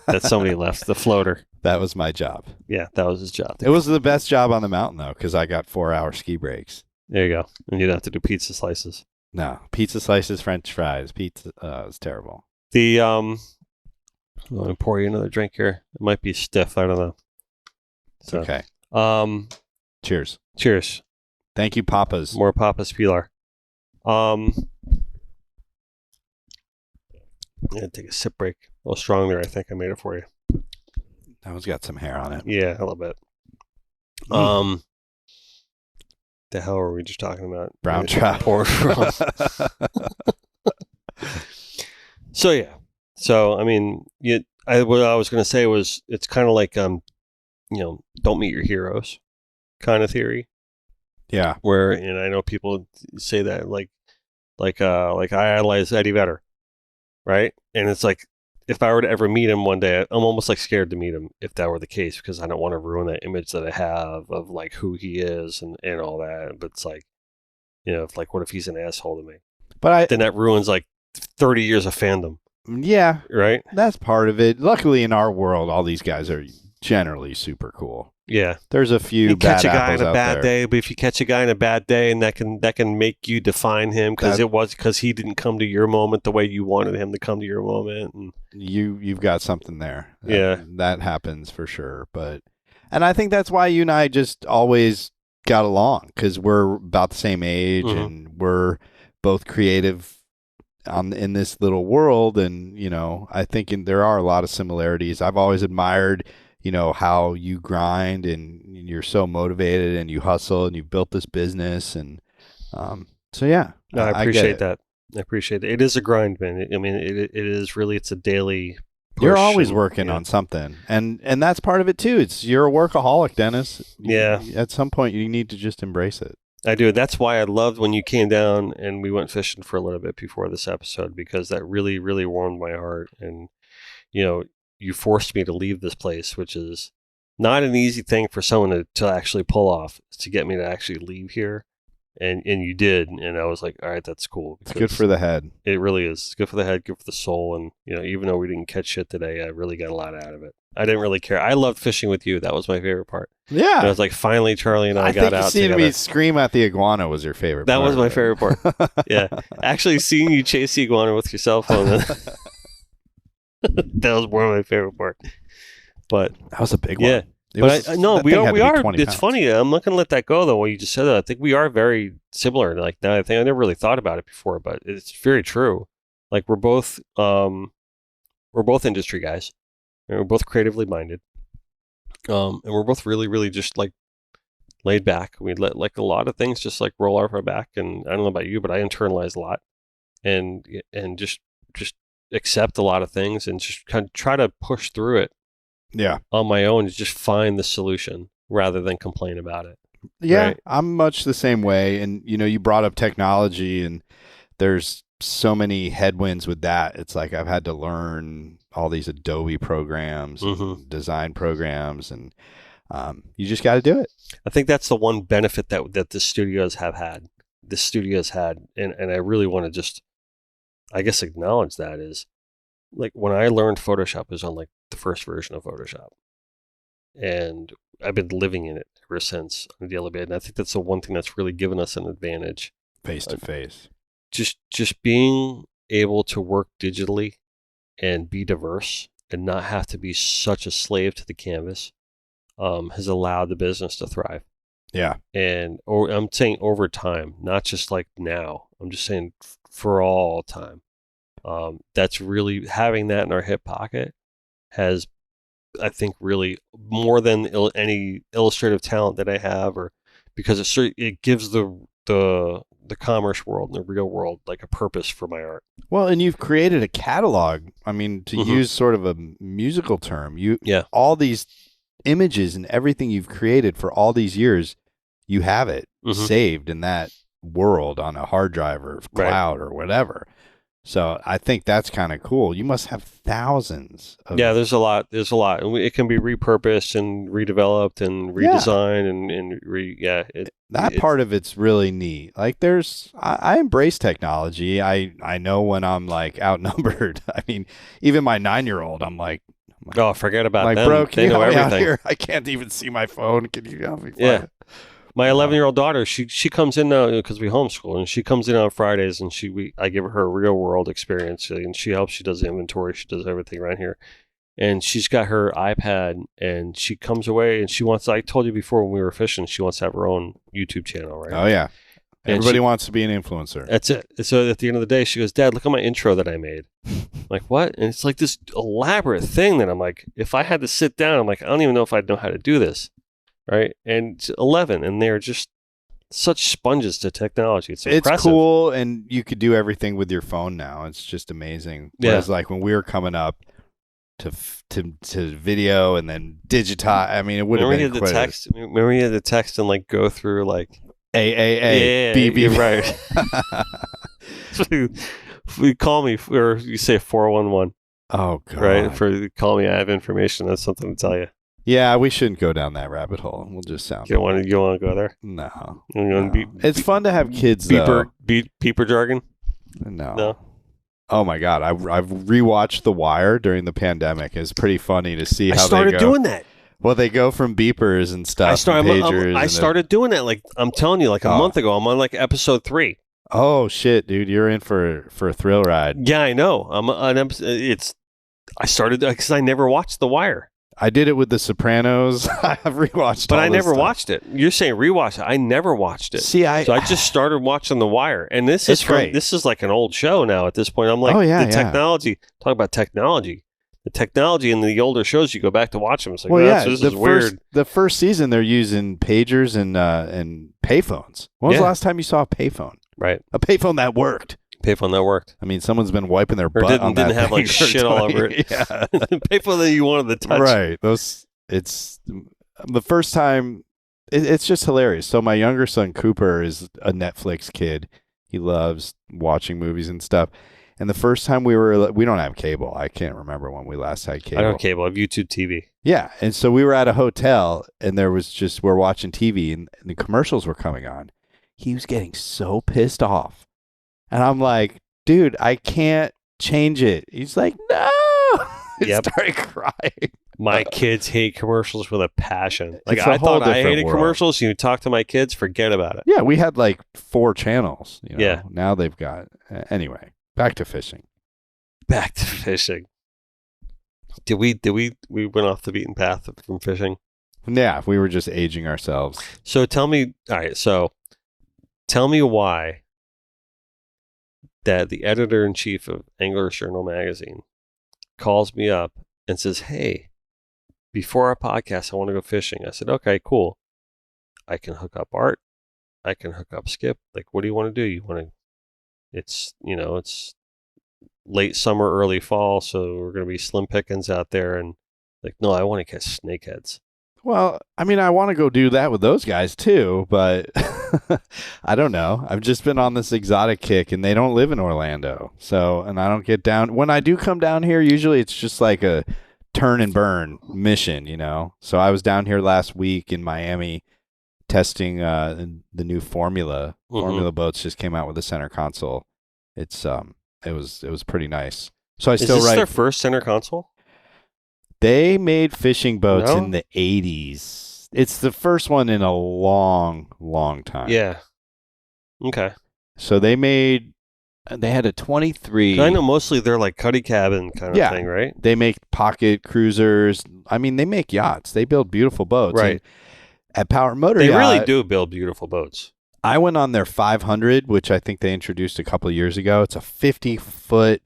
that somebody left, the floater. That was my job. Yeah, that was his job. It was the best job on the mountain, though, because I got 4-hour ski breaks. There you go. And you'd have to do pizza slices. No, pizza slices, French fries. Pizza was terrible. Let me pour you another drink here. It might be stiff. I don't know. So, Okay. Cheers. Cheers. Thank you, Papas. More Papas Pilar. Yeah, take a sip break. A little strong there. I think I made it for you. That one's got some hair on it. Yeah, a little bit. The hell were we just talking about? Brown trout. So yeah. So I mean, what I was going to say was it's kind of like don't meet your heroes kind of theory. Yeah. Where, and I know people say that like I idolize Eddie Vedder, right? And it's like, if I were to ever meet him one day, I'm almost like scared to meet him if that were the case, because I don't want to ruin that image that I have of like who he is and all that. But it's like, like, what if he's an asshole to me? But then that ruins like 30 years of fandom. Yeah. Right? That's part of it. Luckily in our world, all these guys are generally super cool. Yeah. There's a few you bad catch a guy apples on a out bad there. day, but if you catch a guy on a bad day, and that can make you define him because he didn't come to your moment the way you wanted him to come to your moment, and you've got something there. Yeah. That happens for sure. And I think that's why you and I just always got along, because we're about the same age and we're both creative in this little world. And, I think there are a lot of similarities. I've always admired how you grind and you're so motivated and you hustle and you've built this business. And so, yeah. No, I appreciate that. I appreciate it. It is a grind, man. I mean, it is really, it's a daily push. You're always working on something. And that's part of it too. You're a workaholic, Dennis. Yeah. At some point you need to just embrace it. I do. That's why I loved when you came down and we went fishing for a little bit before this episode, because that really, really warmed my heart. And, you forced me to leave this place, which is not an easy thing for someone to actually pull off, to get me to actually leave here. And you did. And I was like, all right, that's cool. It's good for the head. It really is. It's good for the head, good for the soul. And, even though we didn't catch shit today, I really got a lot out of it. I didn't really care. I loved fishing with you. That was my favorite part. Yeah. And I was like, finally, Charlie and I got out seeing together. me scream at the iguana was your favorite That part. was my favorite part. Yeah. Actually, seeing you chase the iguana with your cell phone, that was more of my favorite part. But that was a big one. Yeah. We are. It's funny. I'm not going to let that go, though, when you just said that. I think we are very similar. Like, now, I think I never really thought about it before, but it's very true. Like, we're both industry guys. And we're both creatively minded. And we're both really, really just like laid back. We let like a lot of things just like roll off our back. And I don't know about you, but I internalize a lot, and just accept a lot of things and just kind of try to push through it. Yeah. On my own, to just find the solution rather than complain about it. Yeah, right? I'm much the same way. And you brought up technology, and there's so many headwinds with that. It's like I've had to learn all these Adobe programs, and design programs, and you just got to do it. I think that's the one benefit that the studios have had. The studios had, and I really want to just, I guess, acknowledge that, is like when I learned Photoshop, it was on like the first version of Photoshop, and I've been living in it ever since on a daily basis. And I think that's the one thing that's really given us an advantage, face to face. Just being able to work digitally and be diverse and not have to be such a slave to the canvas has allowed the business to thrive. Yeah. And I'm saying over time, not just like now. I'm just saying for all time. That's really, having that in our hip pocket has, I think, really more than any illustrative talent that I have, or because it gives the commerce world and the real world like a purpose for my art. Well, and you've created a catalog. I mean, to use sort of a musical term, all these images and everything you've created for all these years, you have it saved in that world on a hard drive or cloud or whatever. So I think that's kind of cool. You must have thousands of... Yeah, there's a lot. And it can be repurposed and redeveloped and redesigned that part of it's really neat. Like I embrace technology. I know when I'm like outnumbered. I mean, even my 9-year-old, I'm like, Oh, forget about like, them. bro, can They you know help me out everything. here? I can't even see my phone. Can you help me? Yeah. find it? My 11-year-old daughter, she comes in now because we homeschool, and she comes in on Fridays, and I give her a real world experience, and she helps. She does the inventory, she does everything around here, and she's got her iPad, and she comes away, and she wants. I told you before when we were fishing, she wants to have her own YouTube channel, right? Oh yeah, And everybody wants to be an influencer. That's it. So at the end of the day, she goes, "Dad, look at my intro that I made." I'm like, what? And it's like this elaborate thing that I'm like, if I had to sit down, I'm like, I don't even know if I'd know how to do this. Right, and it's 11, and they're just such sponges to technology. It's impressive. It's cool, and you could do everything with your phone now. It's just amazing. Whereas, like when we were coming up to video and then digitize, I mean, it would have been Remember you had to text and like go through like AAA, yeah, BB. you're right. We call me, or you say 411. Oh god! Right, for call me. I have information. That's something to tell you. Yeah, we shouldn't go down that rabbit hole. We'll just sound. You don't want to go there. No. It's fun to have kids though. Beeper jargon. No. Oh my god! I've rewatched The Wire during the pandemic. It's pretty funny to see how they go. I started doing that. Well, they go from beepers and stuff. I started doing that. Like I'm telling you, like a month ago. I'm on like episode 3. Oh shit, dude! You're in for a thrill ride. Yeah, I know. I'm on episode. I started because I never watched The Wire. I did it with The Sopranos. I've rewatched, but I never watched it. You're saying rewatch it? I never watched it. See, so I just started watching The Wire, and this is great. This is like an old show now. At this point, I'm like, technology. Talk about technology. The technology in the older shows, you go back to watch them. It's like, this is weird. The first season, they're using pagers and payphones. When was the last time you saw a payphone? Right, a payphone that worked. Payphone that worked. I mean, someone's been wiping their butt on that. Didn't have like shit all over it. Yeah, payphone that you wanted to touch. Right. It's the first time. It's just hilarious. So my younger son Cooper is a Netflix kid. He loves watching movies and stuff. And the first time we don't have cable. I can't remember when we last had cable. I don't have cable. I have YouTube TV. Yeah, and so we were at a hotel, and we're watching TV, and the commercials were coming on. He was getting so pissed off. And I'm like, dude, I can't change it. He's like, no. He started crying. My kids hate commercials with a passion. Like I thought I hated commercials. You talk to my kids, forget about it. Yeah, we had like 4 channels. Yeah. Now they've got anyway. Back to fishing. Did we went off the beaten path from fishing? Yeah, we were just aging ourselves. So tell me why that the editor-in-chief of Angler's Journal magazine calls me up and says, "Hey, before our podcast, I want to go fishing." I said, "Okay, cool. I can hook up Art. I can hook up Skip. Like, what do you want to do? You want to? It's late summer, early fall, so we're going to be slim pickings out there." And like, no, I want to catch snakeheads. Well, I mean, I want to go do that with those guys too, but I don't know. I've just been on this exotic kick, and they don't live in Orlando. So, and I don't get down. When I do come down here, usually it's just like a turn and burn mission, So I was down here last week in Miami testing the new Formula. Mm-hmm. Formula boats just came out with a center console. It was pretty nice. So Is this their first center console? They made fishing boats in the 80s. It's the first one in a long, long time. Yeah. Okay. So they had a 23. I know mostly they're like cuddy cabin kind of thing, right? They make pocket cruisers. I mean, they make yachts. They build beautiful boats. Right. And at Power Motor They Yacht, really do build beautiful boats. I went on their 500, which I think they introduced a couple of years ago. It's a 50-foot.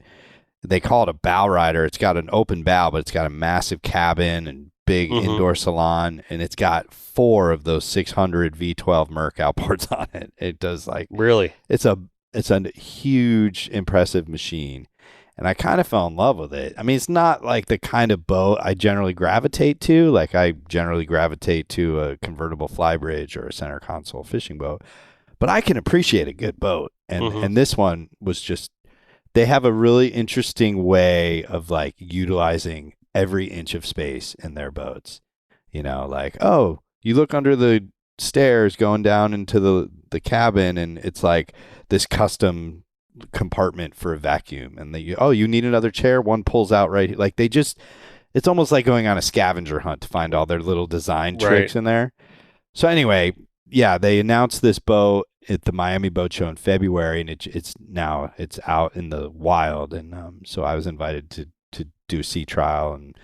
They call it a bow rider. It's got an open bow, but it's got a massive cabin and big indoor salon, and it's got 4 of those 600 V12 Merc outboards on it. It does really. It's a huge, impressive machine, and I kind of fell in love with it. I mean, it's not like the kind of boat I generally gravitate to. Like I generally gravitate to a convertible flybridge or a center console fishing boat, but I can appreciate a good boat, and this one was just. They have a really interesting way of like utilizing every inch of space in their boats. Like, oh, you look under the stairs going down into the cabin, and it's like this custom compartment for a vacuum. And you need another chair. One pulls out right. Like they just it's almost like going on a scavenger hunt to find all their little design tricks Right. in there. So anyway, yeah, they announced this boat at the Miami Boat Show in February, and it's out in the wild, and so I was invited to do a sea trial, and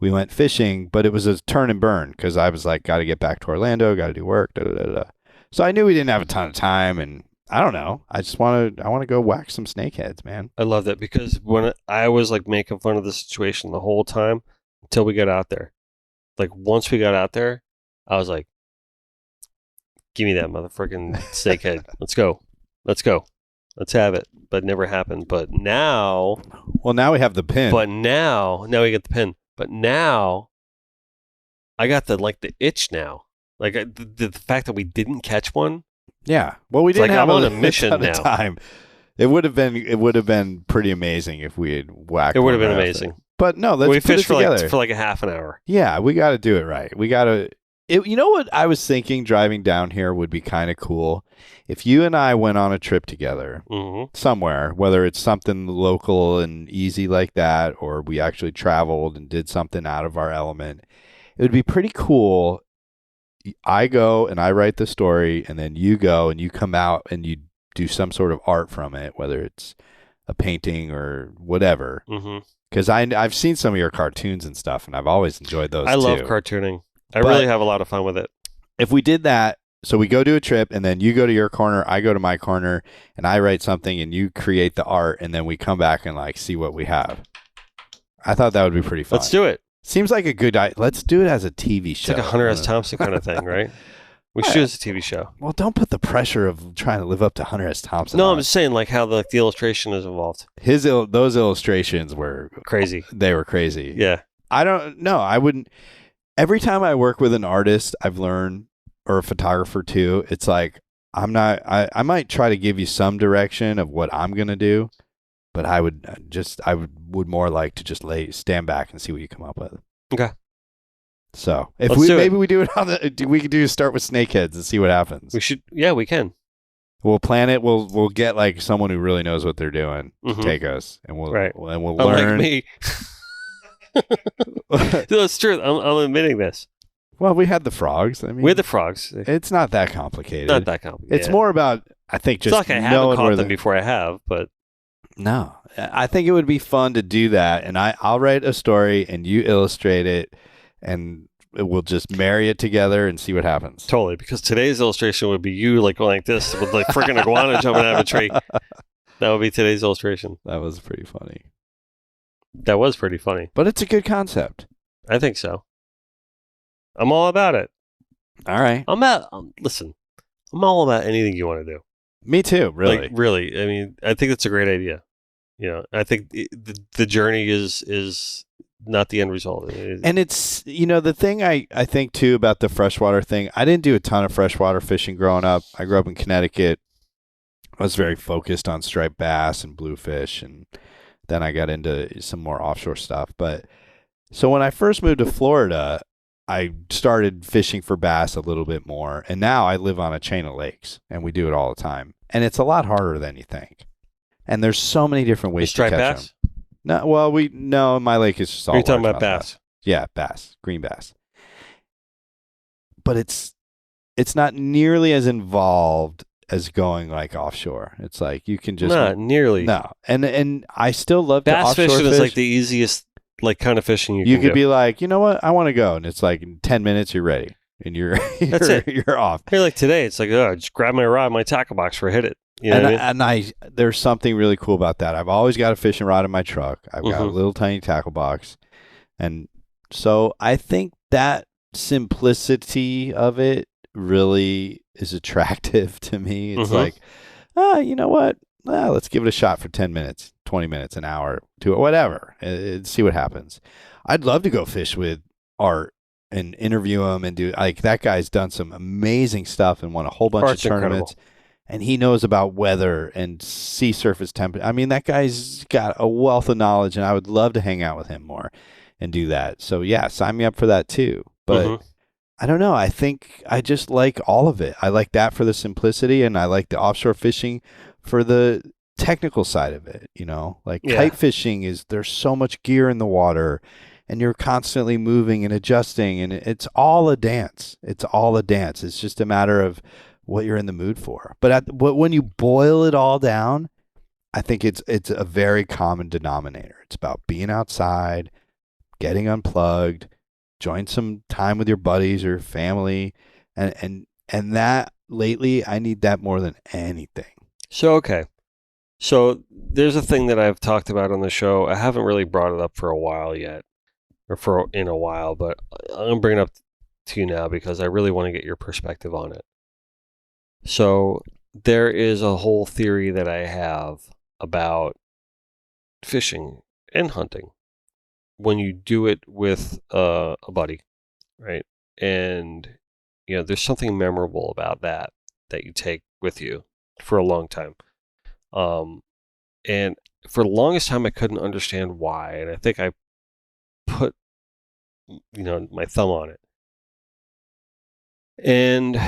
we went fishing, but it was a turn and burn because I was like, got to get back to Orlando, got to do work, da da da da. So I knew we didn't have a ton of time, and I don't know, I want to go whack some snakeheads, man. I love that because when I was like making fun of the situation the whole time until we got out there. Like once we got out there, I was like, give me that motherfucking snakehead. Let's go. Let's have it. But it never happened. But now, Well, now we have the pin. now we get the pin. But now, I got the itch now. Like the fact that we didn't catch one. Yeah. Well, we It's didn't like have I'm on a a mission ton of now. time. It would have been pretty amazing if we had whacked. It would have one been right amazing. after. But no, let's We put it fished together. for like a half an hour. Yeah, we got to do it right. We got to. You know what I was thinking driving down here would be kind of cool if you and I went on a trip together Mm-hmm. somewhere, whether it's something local and easy like that, or we actually traveled and did something out of our element. It would be pretty cool. I go and I write the story, and then you go and you come out and you do some sort of art from it, whether it's a painting or whatever. Mm-hmm. Because I've seen some of your cartoons and stuff, and I've always enjoyed those. I love too. cartooning. I But- really have a lot of fun with it. If we did that, so we go do a trip, and then you go to your corner, I go to my corner, and I write something, and you create the art, and then we come back and like see what we have. I thought that would be pretty fun. Let's do it. Seems like a good idea. Let's do it as a TV It's show. like a Hunter S. Thompson kind of thing, right? We should do it as a TV show. Well, don't put the pressure of trying to live up to Hunter S. Thompson. No, on I'm just saying like how the illustration is involved. those illustrations were Crazy. They were crazy. Yeah. I don't know. I wouldn't. Every time I work with an artist, I've learned, or a photographer too, it's like I'm not. I might try to give you some direction of what I'm gonna do, but I would more like to just stand back and see what you come up with. Okay. So if Let's do it. maybe we do it we could start with snakeheads and see what happens. We should. Yeah, we can. We'll plan it. We'll get like someone who really knows what they're doing to Mhm. take us, and we'll Right. learn. Unlike me. No, it's true. I'm admitting this. Well, we had the frogs. I mean, We're the frogs. it's not that complicated. Not that complicated. It's more about, I think, It's just not like I haven't knowing caught where them before I have, but No, I think it would be fun to do that, and I'll write a story and you illustrate it, and we'll just marry it together and see what happens. totally. Because today's illustration would be you like going like this with like freaking iguana jumping out of a tree. That would be today's illustration. That was pretty funny, That was pretty funny. but it's a good concept. I think so. I'm all about it. All right, Listen, I'm all about anything you want to do. me too. Really, Like, really. I mean, I think that's a great idea. You know, I think the journey is not the end result. and it's the thing I think too about the freshwater thing. I didn't do a ton of freshwater fishing growing up. I grew up in Connecticut. I was very focused on striped bass and bluefish, and then I got into some more offshore stuff. But so when I first moved to Florida, I started fishing for bass a little bit more, and now I live on a chain of lakes, and we do it all the time. And it's a lot harder than you think. And there's so many different ways to striped catch bass. them. No, well, my lake is just all. You're talking about largemouth bass. Yeah, bass, green bass. But it's not nearly as involved as going like offshore. It's like you can just Not nearly. no, and I still love to Bass offshore fishing fish. is like the easiest like kind of fishing you You can could do. be like, you know what, I want to go, and it's like in 10 minutes you're ready, and That's it. you're off. Hey, like today, it's like, oh, just grab my rod, my tackle box for hit it. You know what I mean? And there's something really cool about that. I've always got a fishing rod in my truck. I've got a Mhm. little tiny tackle box, and so I think that simplicity of it really is attractive to me. It's Mhm. like, you know what? Let's give it a shot for 10 minutes, 20 minutes, an hour, to whatever, and see what happens. I'd love to go fish with Art and interview him and do like that guy's done some amazing stuff and won a whole bunch Art's of tournaments. incredible. And he knows about weather and sea surface temperature. I mean, that guy's got a wealth of knowledge, and I would love to hang out with him more and do that. So, yeah, sign me up for that too. But Mhm. I don't know. I think I just like all of it. I like that for the simplicity, and I like the offshore fishing for the technical side of it. Like Yeah. kite fishing there's so much gear in the water, and you're constantly moving and adjusting, and it's all a dance. It's all a dance. It's just a matter of what you're in the mood for. But when you boil it all down, I think it's a very common denominator. It's about being outside, getting unplugged, join some time with your buddies or family, and that lately I need that more than anything. So So there's a thing that I've talked about on the show. I haven't really brought it up for a while yet, or in a while, but I'm gonna bring it up to you now because I really want to get your perspective on it. So there is a whole theory that I have about fishing and hunting when you do it with a buddy, right? And there's something memorable about that you take with you for a long time. And for the longest time, I couldn't understand why, and I think I put my thumb on it. And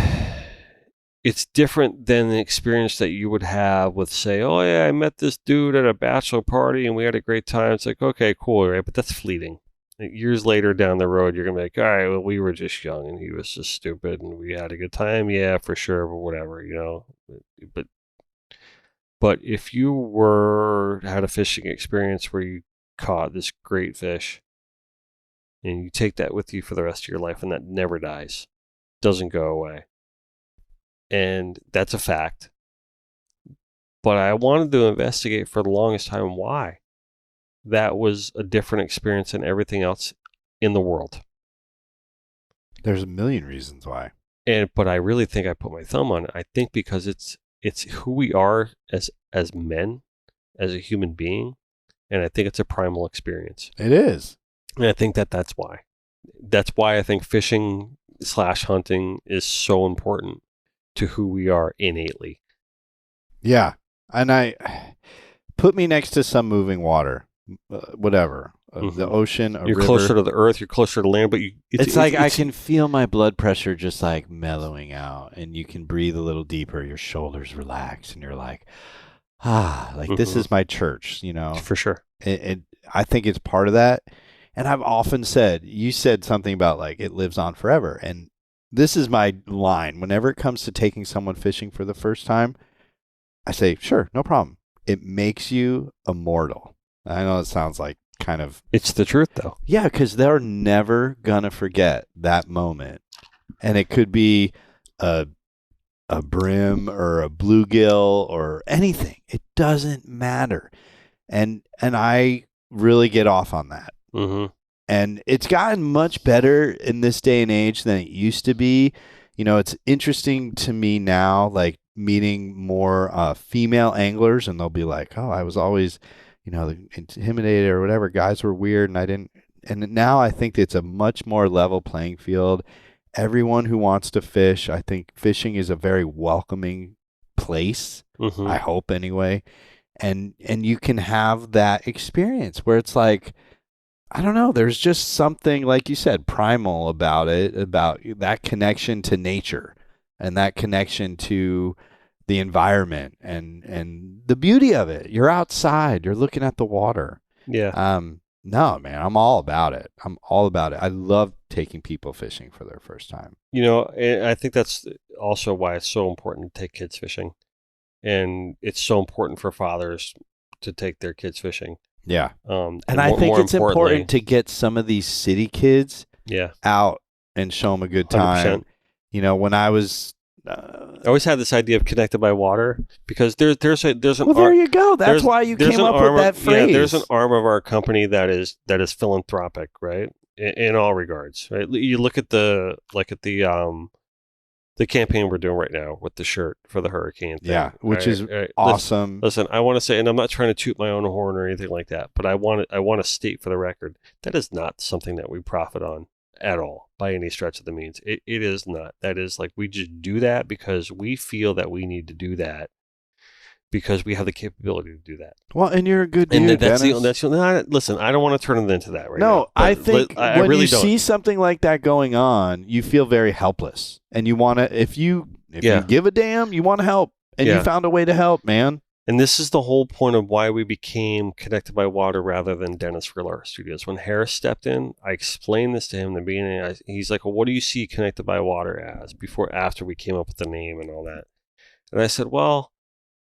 it's different than the experience that you would have with, say, oh yeah, I met this dude at a bachelor party and we had a great time. It's like, okay, cool, right? But that's fleeting. Years later down the road, you're gonna be like, all right, well, we were just young and he was just stupid and we had a good time, yeah, for sure, but whatever, But if you had a fishing experience where you caught this great fish and you take that with you for the rest of your life and that never dies, doesn't go away. And that's a fact. But I wanted to investigate for the longest time why that was a different experience than everything else in the world. There's a million reasons why. But I really think I put my thumb on it. I think because it's who we are as men, as a human being, and I think it's a primal experience. It is. And I think that's why. That's why I think fishing/hunting is so important to who we are innately. Yeah. And I put me next to some moving water, whatever, the ocean, a you're river. Closer to the earth, you're closer to land, but it's like I can feel my blood pressure just like mellowing out, and you can breathe a little deeper. Your shoulders relax, and you're like, this is my church, For sure. I think it's part of that. And I've often said, you said something about like it lives on forever. And this is my line. Whenever it comes to taking someone fishing for the first time, I say, sure, no problem. It makes you immortal. I know it sounds like kind of... It's the truth, though. Yeah, because they're never going to forget that moment. And it could be a brim or a bluegill or anything. It doesn't matter. And I really get off on that. Mm-hmm. And it's gotten much better in this day and age than it used to be. It's interesting to me now, like meeting more female anglers, and they'll be like, oh, I was always, intimidated or whatever. Guys were weird, and I didn't. And now I think it's a much more level playing field. Everyone who wants to fish, I think fishing is a very welcoming place. Mm-hmm. I hope anyway. And you can have that experience where it's like, I don't know, there's just something, like you said, primal about it, about that connection to nature and that connection to the environment and the beauty of it. You're outside, you're looking at the water. Yeah. No, man, I'm all about it. I love taking people fishing for their first time. And I think that's also why it's so important to take kids fishing. And it's so important for fathers to take their kids fishing. Yeah. And I think it's important to get some of these city kids out and show them a good time. 100%. When I was... I always had this idea of connected by water because there's an well, there you go. That's why you came up with that phrase. Yeah, there's an arm of our company that is philanthropic, right? In all regards, right? You look at the campaign we're doing right now with the shirt for the hurricane thing. Yeah, which is awesome. Listen, I want to say, and I'm not trying to toot my own horn or anything like that, but I want to state for the record that is not something that we profit on at all by any stretch of the means. It is not. That is like we just do that because we feel that we need to do that because we have the capability to do that. Well, and you're a good dude, and that's listen, I don't want to turn it into that right now. No, I think when you see something like that going on, you feel very helpless. And you want to, if you give a damn, you want to help. And you found a way to help, man. And this is the whole point of why we became Connected by Water rather than Dennis Friel Art Studios. When Harris stepped in, I explained this to him in the beginning. He's like, well, what do you see Connected by Water as after we came up with the name and all that? And I said, well,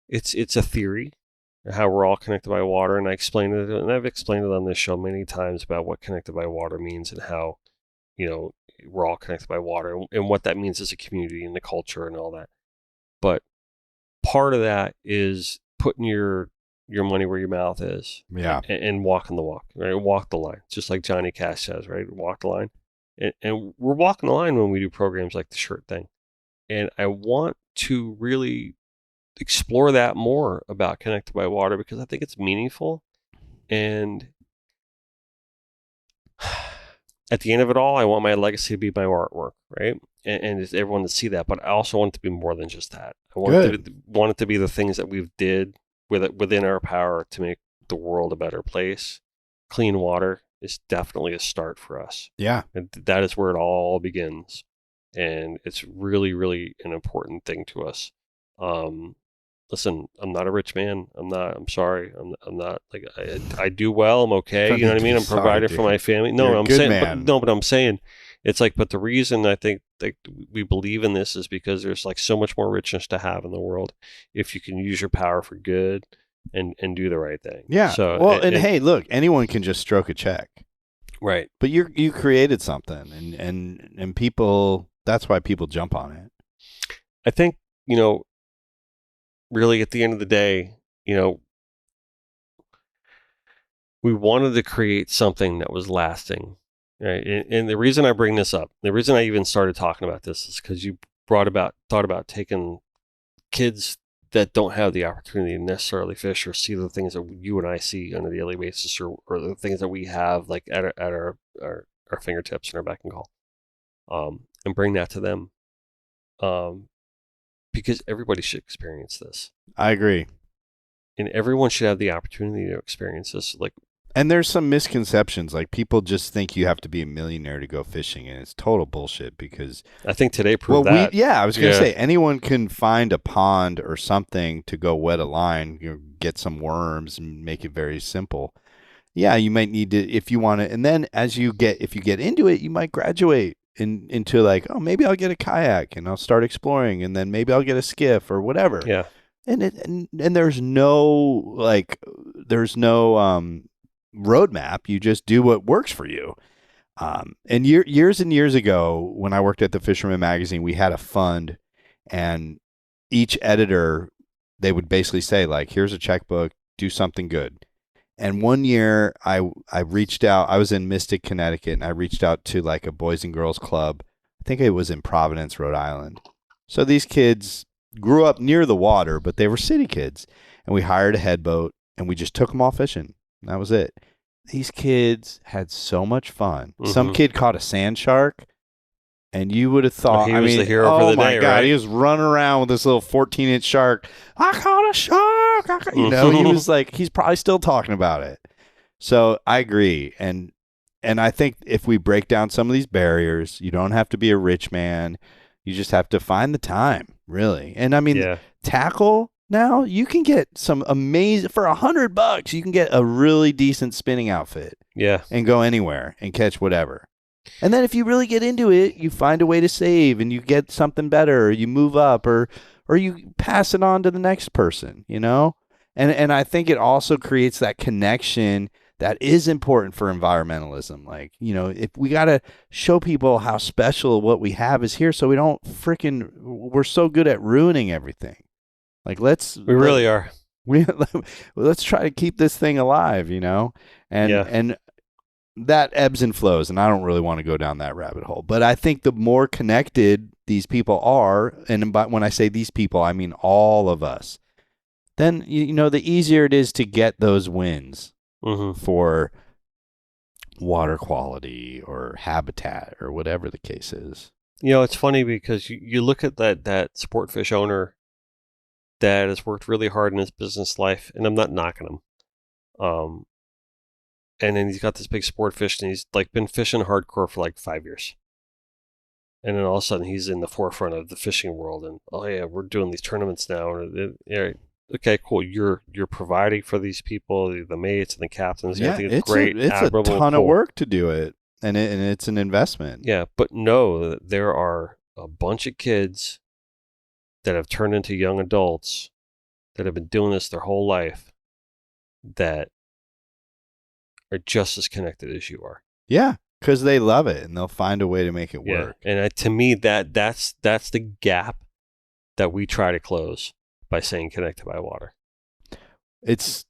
it's a theory, how we're all connected by water. And I explained it, and I've explained it on this show many times about what connected by water means and how, we're all connected by water and what that means as a community and the culture and all that. But part of that is putting your money where your mouth is. Yeah. And walking the walk, right? Walk the line, just like Johnny Cash says, right? Walk the line. And we're walking the line when we do programs like the shirt thing. And I want to really explore that more about Connected by Water because I think it's meaningful. And at the end of it all, I want my legacy to be my artwork, right? And it's everyone to see that. But I also want it to be more than just that. I want it to be the things that we've did within our power to make the world a better place. Clean water is definitely a start for us. Yeah. And that is where it all begins. And it's really, really an important thing to us. Listen, I'm not a rich man. I'm sorry. I'm not like I do well. I'm okay. You know what I mean? I'm provided for my family. No, You're a I'm good saying, man. but I'm saying it's like, but the reason I think that we believe in this is because there's like so much more richness to have in the world if you can use your power for good and do the right thing. Yeah. So, well, and hey, look, anyone can just stroke a check. Right. But you created something and people, that's why people jump on it. I think, really at the end of the day, we wanted to create something that was lasting. Right? And the reason I bring this up, the reason I even started talking about this is because you thought about taking kids that don't have the opportunity to necessarily fish or see the things that you and I see on a daily basis or the things that we have like at our fingertips and our beck and call, and bring that to them. Because everybody should experience this. I agree. And everyone should have the opportunity to experience this. And there's some misconceptions. Like people just think you have to be a millionaire to go fishing, and it's total bullshit because I think today proved that. I was going to say anyone can find a pond or something to go wet a line, get some worms and make it very simple. Yeah, you might need to if you want to. And then if you get into it, you might graduate into like, oh, maybe I'll get a kayak and I'll start exploring, and then maybe I'll get a skiff or whatever. Yeah. And there's no roadmap. You just do what works for you. And years and years ago, when I worked at the Fisherman magazine, we had a fund, and each editor, they would basically say like, here's a checkbook, do something good. And one year I reached out, I was in Mystic, Connecticut, and I reached out to like a boys and girls club. I think it was in Providence, Rhode Island. So these kids grew up near the water, but they were city kids. And we hired a head boat and we just took them all fishing. And that was it. These kids had so much fun. Mm-hmm. Some kid caught a sand shark. And you would have thought, he was the hero for the day, God, right? He was running around with this little 14-inch shark. I caught a shark. He was like, he's probably still talking about it. So I agree. And I think if we break down some of these barriers, you don't have to be a rich man. You just have to find the time, really. And I mean, tackle now, you can get some amazing, for $100, you can get a really decent spinning outfit. Yeah. And go anywhere and catch whatever. And then if you really get into it, you find a way to save and you get something better, or you move up, or you pass it on to the next person, And I think it also creates that connection that is important for environmentalism. Like, if we got to show people how special what we have is here, so we don't we're so good at ruining everything. Like, let's try to keep this thing alive, and that ebbs and flows, and I don't really want to go down that rabbit hole. But I think the more connected these people are, and when I say these people, I mean all of us, then, the easier it is to get those wins for water quality or habitat or whatever the case is. It's funny because you look at that sport fish owner that has worked really hard in his business life, and I'm not knocking him. And then he's got this big sport fish, and he's like been fishing hardcore for like 5 years. And then all of a sudden he's in the forefront of the fishing world, and oh yeah, we're doing these tournaments now. And okay, cool. You're providing for these people, the mates and the captains. Yeah, Everything is great, it's a admirable, ton of cool. work to do it, and it's an investment. Yeah, but know that there are a bunch of kids that have turned into young adults that have been doing this their whole life that are just as connected as you are. Yeah, because they love it and they'll find a way to make it work. And to me, that's the gap that we try to close by saying connected by water. It's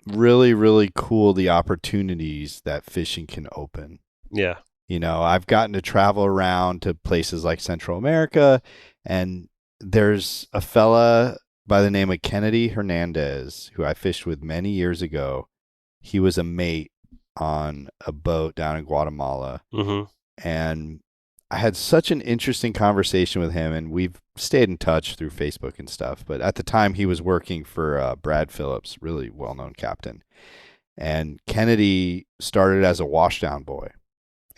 really, really cool, the opportunities that fishing can open. Yeah. You know, I've gotten to travel around to places like Central America, and there's a fella by the name of Kennedy Hernandez who I fished with many years ago. He was a mate on a boat down in Guatemala. Mm-hmm. And I had such an interesting conversation with him, and we've stayed in touch through Facebook and stuff. But at the time, he was working for Brad Phillips, really well-known captain. And Kennedy started as a washdown boy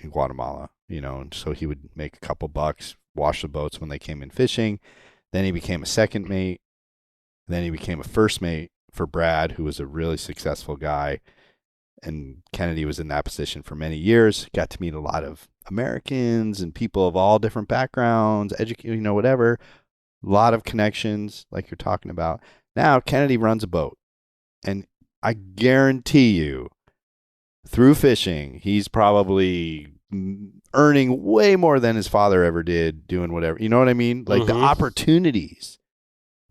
in Guatemala, you know, and so he would make a couple bucks, wash the boats when they came in fishing. Then he became a second mate. Then he became a first mate for Brad, who was a really successful guy. And Kennedy was in that position for many years. Got to meet a lot of Americans and people of all different backgrounds, you know, whatever. A lot of connections, like you're talking about. Now Kennedy runs a boat, and I guarantee you, through fishing, he's probably earning way more than his father ever did doing whatever. You know what I mean? Like the opportunities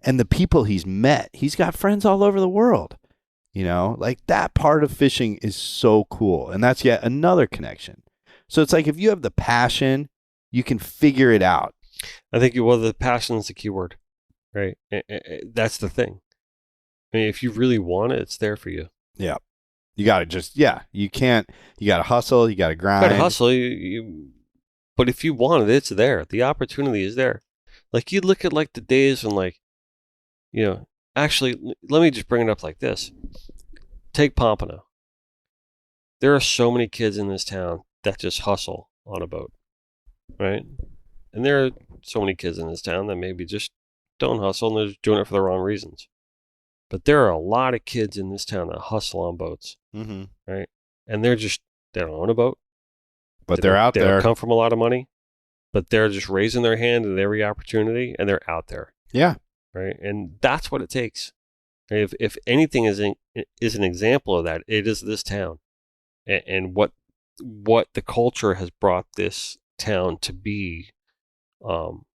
and the people he's met. He's got friends all over the world. You know, like that part of fishing is so cool. And that's yet another connection. So it's like if you have the passion, you can figure it out. I think, well, the passion is the key word, right? That's the thing. I mean, if you really want it, it's there for you. Yeah. You got to just, you can't, you got to hustle, you got to grind. You got to hustle, but if you want it, it's there. The opportunity is there. Like you look at like the days when like, you know, actually, let me just bring it up like this. Take Pompano. There are so many kids in this town that just hustle on a boat, right? And there are so many kids in this town that maybe just don't hustle and they're just doing it for the wrong reasons. But there are a lot of kids in this town that hustle on boats, right? And they don't own a boat. But they're out there. They don't come from a lot of money, but they're just raising their hand at every opportunity and they're out there. Yeah. Right. And that's what it takes. If anything is an example of that, it is this town and what the culture has brought this town to be, from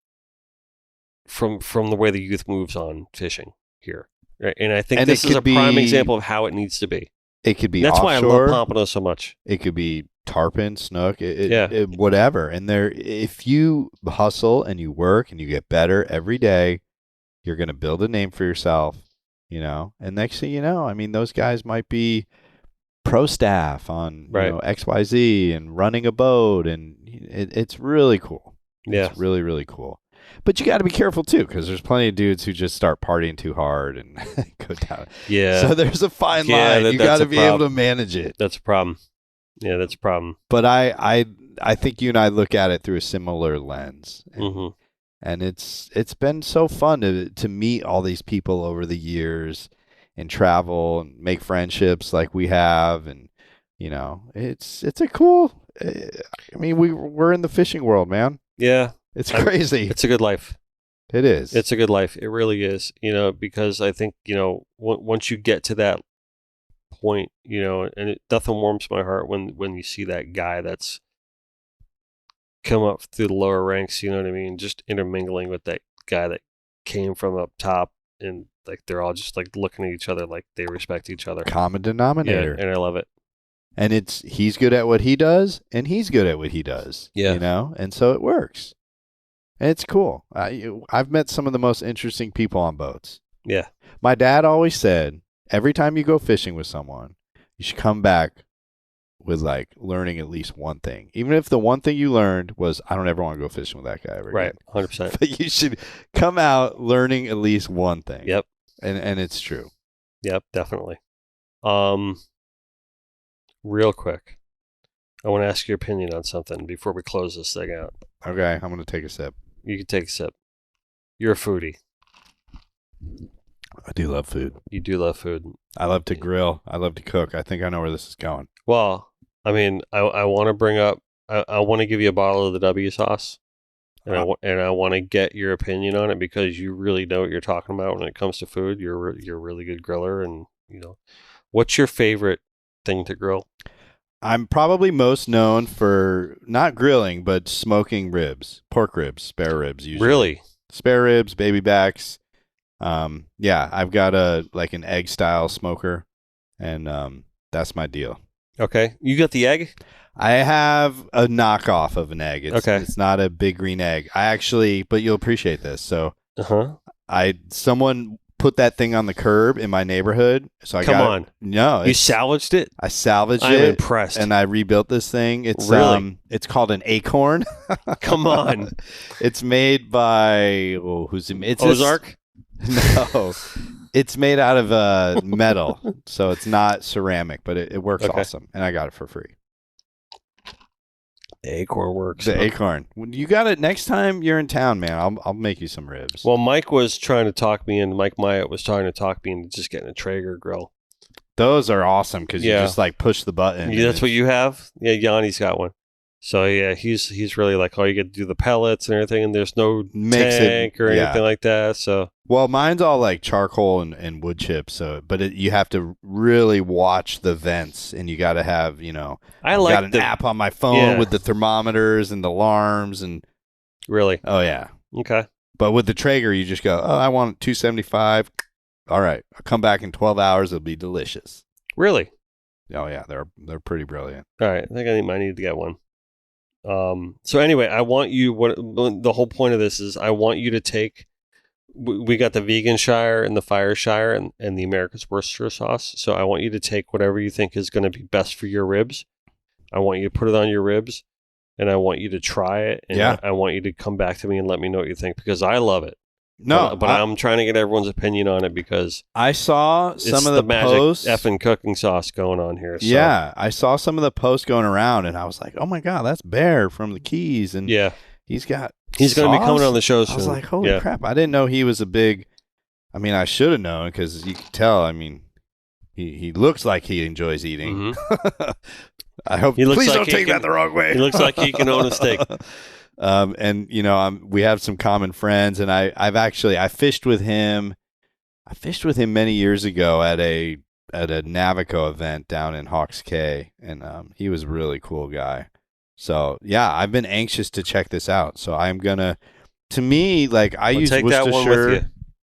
the way the youth moves on fishing here. Right? And I think this is a prime example of how it needs to be. It could be That's offshore. why I love Pompano so much. It could be tarpon, snook, whatever. And if you hustle and you work and you get better every day, you're going to build a name for yourself. You know, and next thing you know, I mean, those guys might be pro staff on you know, XYZ and running a boat, and it's really cool. Yeah, it's really, really cool. But you got to be careful too, because there's plenty of dudes who just start partying too hard and go down. Yeah. So there's a fine line. You got to be able to manage it. That's a problem. Yeah, that's a problem. But I think you and I look at it through a similar lens. And it's been so fun to meet all these people over the years and travel and make friendships like we have. And, you know, it's a cool, I mean, we're in the fishing world, man. Yeah. It's crazy. It's a good life. It is. It's a good life. It really is, you know, because I think, you know, once you get to that point, you know, and nothing warms my heart when you see that guy that's come up through the lower ranks, you know what I mean? Just intermingling with that guy that came from up top, and like they're all just like looking at each other like they respect each other. Common denominator. Yeah, and I love it. And he's good at what he does, and he's good at what he does. Yeah. You know? And so it works. And it's cool. I've met some of the most interesting people on boats. Yeah. My dad always said, every time you go fishing with someone, you should come back with like learning at least one thing. Even if the one thing you learned was, I don't ever want to go fishing with that guy ever again. Right, 100%. But you should come out learning at least one thing. Yep. And it's true. Yep, definitely. Real quick, I want to ask your opinion on something before we close this thing out. Okay, I'm going to take a sip. You can take a sip. You're a foodie. I do love food. You do love food. I love to grill. I love to cook. I think I know where this is going. Well, I mean, I want to bring up. I want to give you a bottle of the W sauce, and I want to get your opinion on it because you really know what you're talking about when it comes to food. You're a really good griller, and what's your favorite thing to grill? I'm probably most known for not grilling, but smoking ribs, pork ribs, spare ribs usually. Really? Spare ribs, baby backs. Yeah, I've got an egg style smoker, and that's my deal. Okay, you got the egg? I have a knockoff of an egg. It's not a big green egg. But you'll appreciate this. So, someone put that thing on the curb in my neighborhood. So you salvaged it? I salvaged it. I'm impressed. And I rebuilt this thing. It's really? It's called an acorn. Come on. It's made by who's it? It's Ozark? No. It's made out of metal, so it's not ceramic, but it works awesome, and I got it for free. The acorn works. The acorn. You got it next time you're in town, man. I'll make you some ribs. Well, Mike was trying to talk me into. Mike Myatt was trying to talk me into just getting a Traeger grill. Those are awesome because you just push the button. Yeah, that's what you have. Yeah, Yanni's got one. So yeah, he's really like, you get to do the pellets and everything, and there's no tank or anything like that. So mine's all like charcoal and wood chips. But you have to really watch the vents, and you got to have I got an app on my phone with the thermometers and the alarms and really. Oh yeah. Okay. But with the Traeger, you just go, I want 275. All right, I'll come back in 12 hours. It'll be delicious. Really? Oh yeah, they're pretty brilliant. All right, I think I might need to get one. So anyway, I want you, the whole point of this is I want you to take, we got the vegan Shire and the Fire Shire and the America's Worcestershire sauce. So I want you to take whatever you think is going to be best for your ribs. I want you to put it on your ribs and I want you to try it. And I want you to come back to me and let me know what you think because I love it. No, but I'm trying to get everyone's opinion on it because I saw some of the magic posts. Effing cooking sauce going on here. So. Yeah, I saw some of the posts going around, and I was like, "Oh my god, that's Bear from the Keys!" And he's going to be coming on the show soon. I was like, "Holy crap!" I didn't know he was a big. I mean, I should have known because you can tell. I mean, he looks like he enjoys eating. Mm-hmm. I hope. Please don't take that the wrong way. He looks like he can own a steak. And we have some common friends, and I fished with him. I fished with him many years ago at a Navico event down in Hawks Cay, and he was a really cool guy. So yeah, I've been anxious to check this out. So I'm gonna. To me, like I use Worcestershire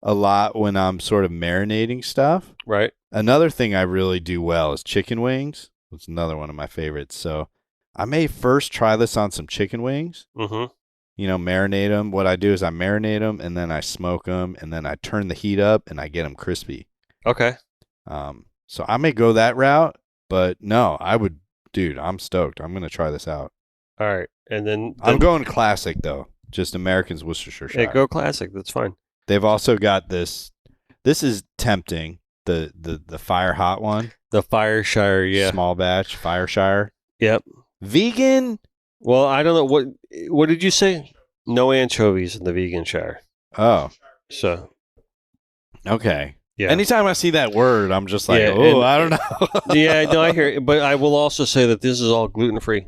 a lot when I'm sort of marinating stuff. Right. Another thing I really do well is chicken wings. It's another one of my favorites. So. I may first try this on some chicken wings, marinate them. What I do is I marinate them, and then I smoke them, and then I turn the heat up, and I get them crispy. Okay. So I may go that route, but no, I'm stoked. I'm going to try this out. All right. And then I'm going classic, though. Just American's Worcestershire. Yeah, go classic. That's fine. They've also got this. This is tempting, the Fire Hot one. The Fire Shire, yeah. Small batch, Fire Shire. Yep. Vegan? Well, I don't know. What did you say? No anchovies in the vegan Shire. Oh. So. Okay. Yeah. Anytime I see that word, I'm just like, I don't know. Yeah, no, I hear it. But I will also say that this is all gluten-free.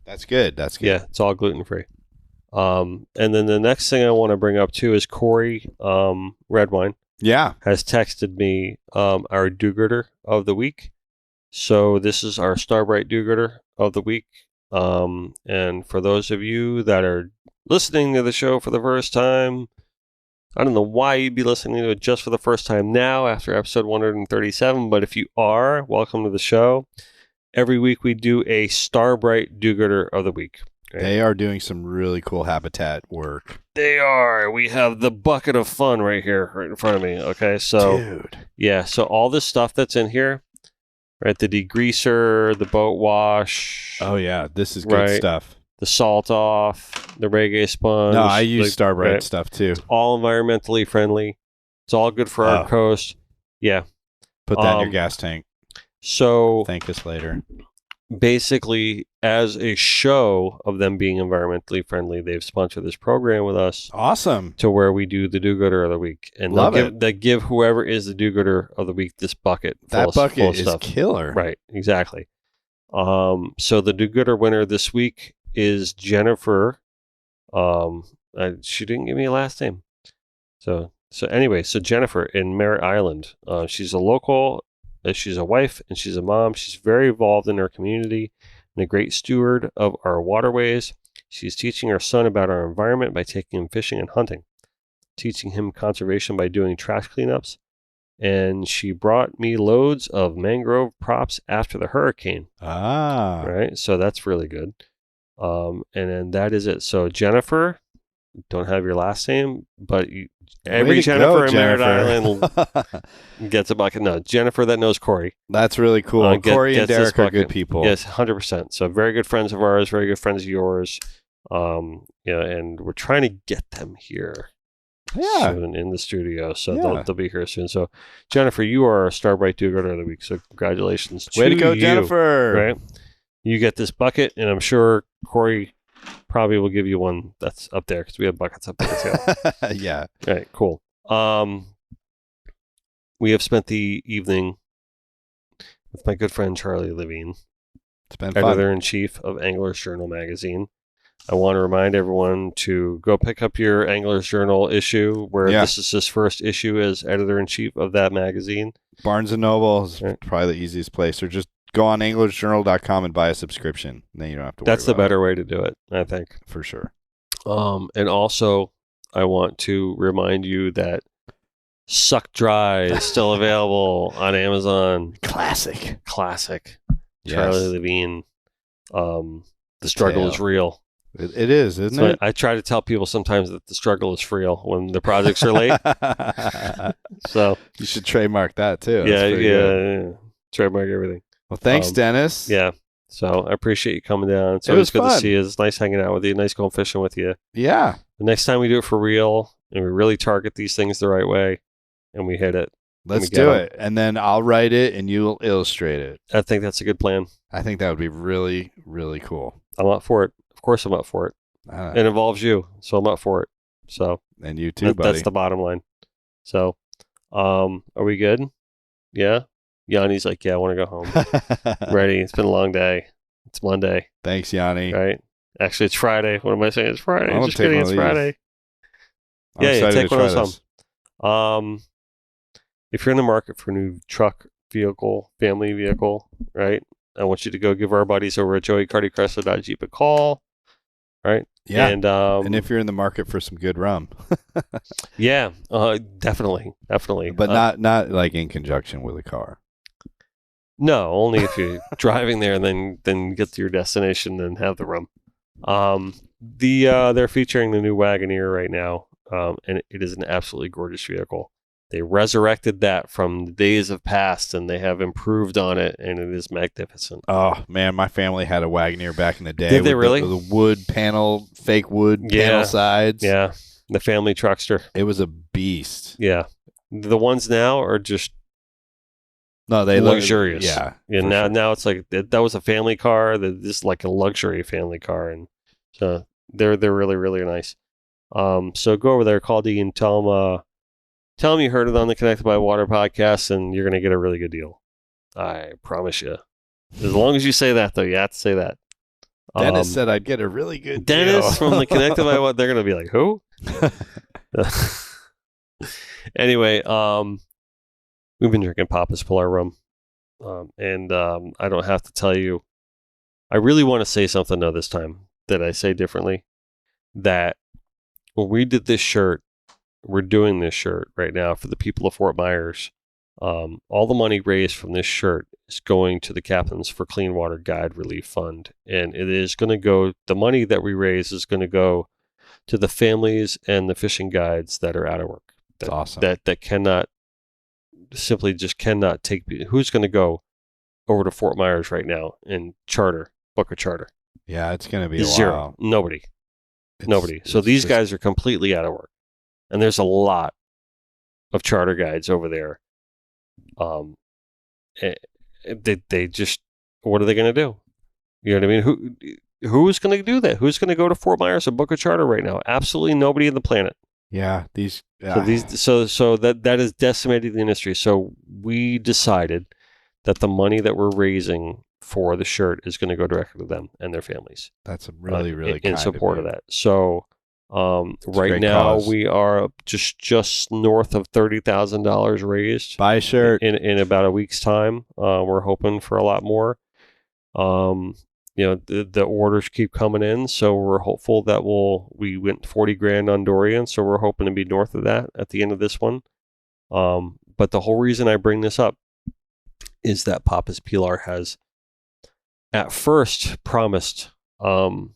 That's good. That's good. Yeah, it's all gluten-free. And then the next thing I want to bring up, too, is Corey Redwine. Yeah. Has texted me our do-gooder of the week. So this is our Starbright do-gooder of the week. And for those of you that are listening to the show for the first time, I don't know why you'd be listening to it just for the first time now after episode 137, but if you are, welcome to the show. Every week we do a Starbright do-gooder of the week. Okay? They are doing some really cool habitat work. They are. We have the bucket of fun right here, right in front of me. Okay, so dude, yeah, so all this stuff that's in here, right? The degreaser, the boat wash. Oh yeah, this is good stuff. The salt off, the reggae sponge. No, I use Starbright stuff too. It's all environmentally friendly. It's all good for our coast. Yeah. Put that in your gas tank. So thank us later. basically, as a show of them being environmentally friendly, they've sponsored this program with us Awesome. to where we do the do-gooder of the week. And Love they give whoever is the do-gooder of the week this bucket That full bucket of is stuff. killer. Right, exactly. So the do-gooder winner this week is Jennifer. She didn't give me a last name. So anyway, so Jennifer in Merritt Island. She's a local. She's a wife and she's a mom. She's very involved in her community and a great steward of our waterways. She's teaching her son about our environment by taking him fishing and hunting, teaching him conservation by doing trash cleanups. And she brought me loads of mangrove props after the hurricane. Ah. Right. So that's really good. And then that is it. So Jennifer, don't have your last name, but every Jennifer in Merritt Island gets a bucket. No, Jennifer that knows Corey. That's really cool. Corey and Derek are good people. Yes, 100%. So very good friends of ours, very good friends of yours. And we're trying to get them here soon in the studio. So they'll be here soon. So Jennifer, you are our Starbright Do-Gooder of the Week. So congratulations Way to go, Jennifer. Right? You get this bucket, and I'm sure Corey probably will give you one that's up there because we have buckets up there too. Yeah. All right, cool. We have spent the evening with my good friend Charlie Levine, editor-in-chief of Angler's Journal magazine. I want to remind everyone to go pick up your Angler's Journal issue, where this is his first issue as editor-in-chief of that magazine. Barnes & Noble is probably the easiest place, or just go on anglersjournal.com and buy a subscription. Then you don't have to worry That's the better way to do it, I think. For sure. And also, I want to remind you that Suck Dry is still available on Amazon. Classic. Yes. Charlie Levine. The struggle is real. It is, isn't it? I try to tell people sometimes that the struggle is Friel when the projects are late. So you should trademark that too. Yeah. Trademark everything. Well, thanks, Dennis. Yeah. So I appreciate you coming down. It's always good to see you. It's nice hanging out with you. Nice going fishing with you. Yeah. The next time we do it for real and we really target these things the right way and we hit it. Let's do it. And then I'll write it and you'll illustrate it. I think that's a good plan. I think that would be really, really cool. I'm up for it. Of course I'm up for it. It involves you, so I'm up for it. So and you too, buddy. That's the bottom line. So are we good? Yeah? Yanni's like, yeah, I want to go home. Ready. It's been a long day. It's Monday. Thanks, Yanni. Right? Actually, it's Friday. What am I saying? It's Friday. Just kidding. It's Friday. Yeah, take one of those home. If you're in the market for a new truck, vehicle, family vehicle, right? I want you to go give our buddies over at joeycardychrysler.jeep a call. Right? Yeah. And if you're in the market for some good rum. Yeah, definitely. But not like in conjunction with a car. No, only if you're driving there and then get to your destination and have the rum. They're featuring the new Wagoneer right now, and it is an absolutely gorgeous vehicle. They resurrected that from the days of past, and they have improved on it, and it is magnificent. Oh, man, my family had a Wagoneer back in the day. Did they really? The wood panel, fake wood panel sides. Yeah, the family truckster. It was a beast. Yeah. The ones now are just they luxurious. Yeah. Now it's like, that was a family car. This is like a luxury family car, and so they're really, really nice. So go over there, call Dean, tell them you heard it on the Connected by Water podcast, and you're going to get a really good deal. I promise you. As long as you say that, though, you have to say that. Dennis said I'd get a really good Dennis deal. from the Connected by Water, they're going to be like, who? Anyway, we've been drinking Papa's Polar rum, and I don't have to tell you. I really want to say something, though, this time that I say differently. That when we did this shirt, we're doing this shirt right now for the people of Fort Myers. All the money raised from this shirt is going to the Captains for Clean Water Guide Relief Fund. And it is going to go, the money that we raise is going to go to the families and the fishing guides that are out of work. That's awesome. That cannot, simply just cannot take, who's going to go over to Fort Myers right now and book a charter? Yeah, it's going to be zero. Nobody. So these guys are completely out of work. And there's a lot of charter guides over there. They just, what are they going to do? You know what I mean? Who's going to do that? Who's going to go to Fort Myers and book a charter right now? Absolutely nobody on the planet. Yeah, So that is decimating the industry. So we decided that the money that we're raising for the shirt is going to go directly to them and their families. That's really in kind support of of that. So right now cause. we are just north of $30,000 raised. Buy a shirt in about a week's time. We're hoping for a lot more. The orders keep coming in, so we're hopeful that we went 40 grand on Dorian, so we're hoping to be north of that at the end of this one. But the whole reason I bring this up is that Papa's Pilar has at first promised to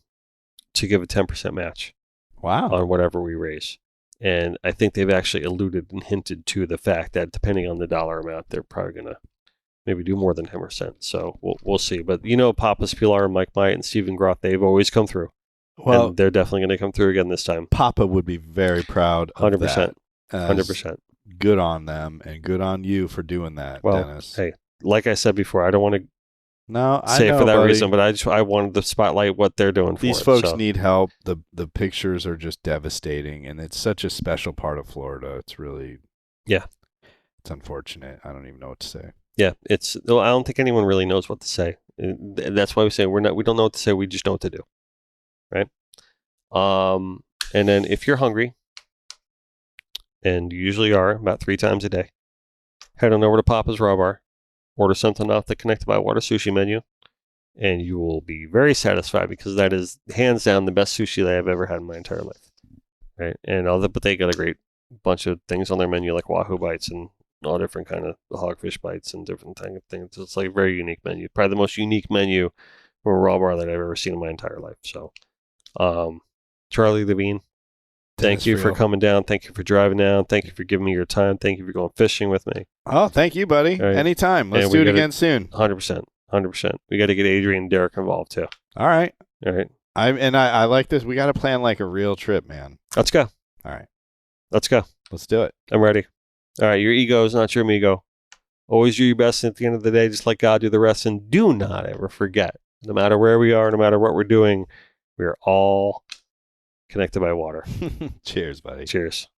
give a 10% match. Wow. On whatever we raise. And I think they've actually alluded and hinted to the fact that depending on the dollar amount, they're probably going to maybe do more than 10%. So we'll see. But Papa's Pilar and Mike Might and Stephen Groth, they've always come through. Well, and they're definitely going to come through again this time. Papa would be very proud of 100%. 100%. Good on them and good on you for doing that, Dennis. Hey, like I said before, I don't want to say it for that buddy. reason, but I wanted to spotlight what they're doing for These folks need help. The pictures are just devastating, and it's such a special part of Florida. It's really it's unfortunate. I don't even know what to say. Yeah, I don't think anyone really knows what to say. That's why we say we don't know what to say. We just know what to do, right? And then if you're hungry, and you usually are about 3 times a day, head on over to Papa's Raw Bar. Order something off the Connected by Water sushi menu, and you will be very satisfied because that is hands down the best sushi that I've ever had in my entire life. Right, but they got a great bunch of things on their menu like wahoo bites and all different kind of hogfish bites and different kind of things. It's like a very unique menu, probably the most unique menu from a raw bar that I've ever seen in my entire life. So, Charlie Levine, thank you for coming down. Thank you for driving down. Thank you for giving me your time. Thank you for going fishing with me. Oh, thank you, buddy. Right. Anytime. Let's do it again soon. 100%. 100%. We got to get Adrian and Derek involved too. All right. I like this. We got to plan like a real trip, man. Let's go. All right. Let's go. Let's do it. I'm ready. All right. Your ego is not your amigo. Always do your best. And at the end of the day, just let God do the rest. And do not ever forget, no matter where we are, no matter what we're doing, we are all connected by water. Cheers, buddy. Cheers.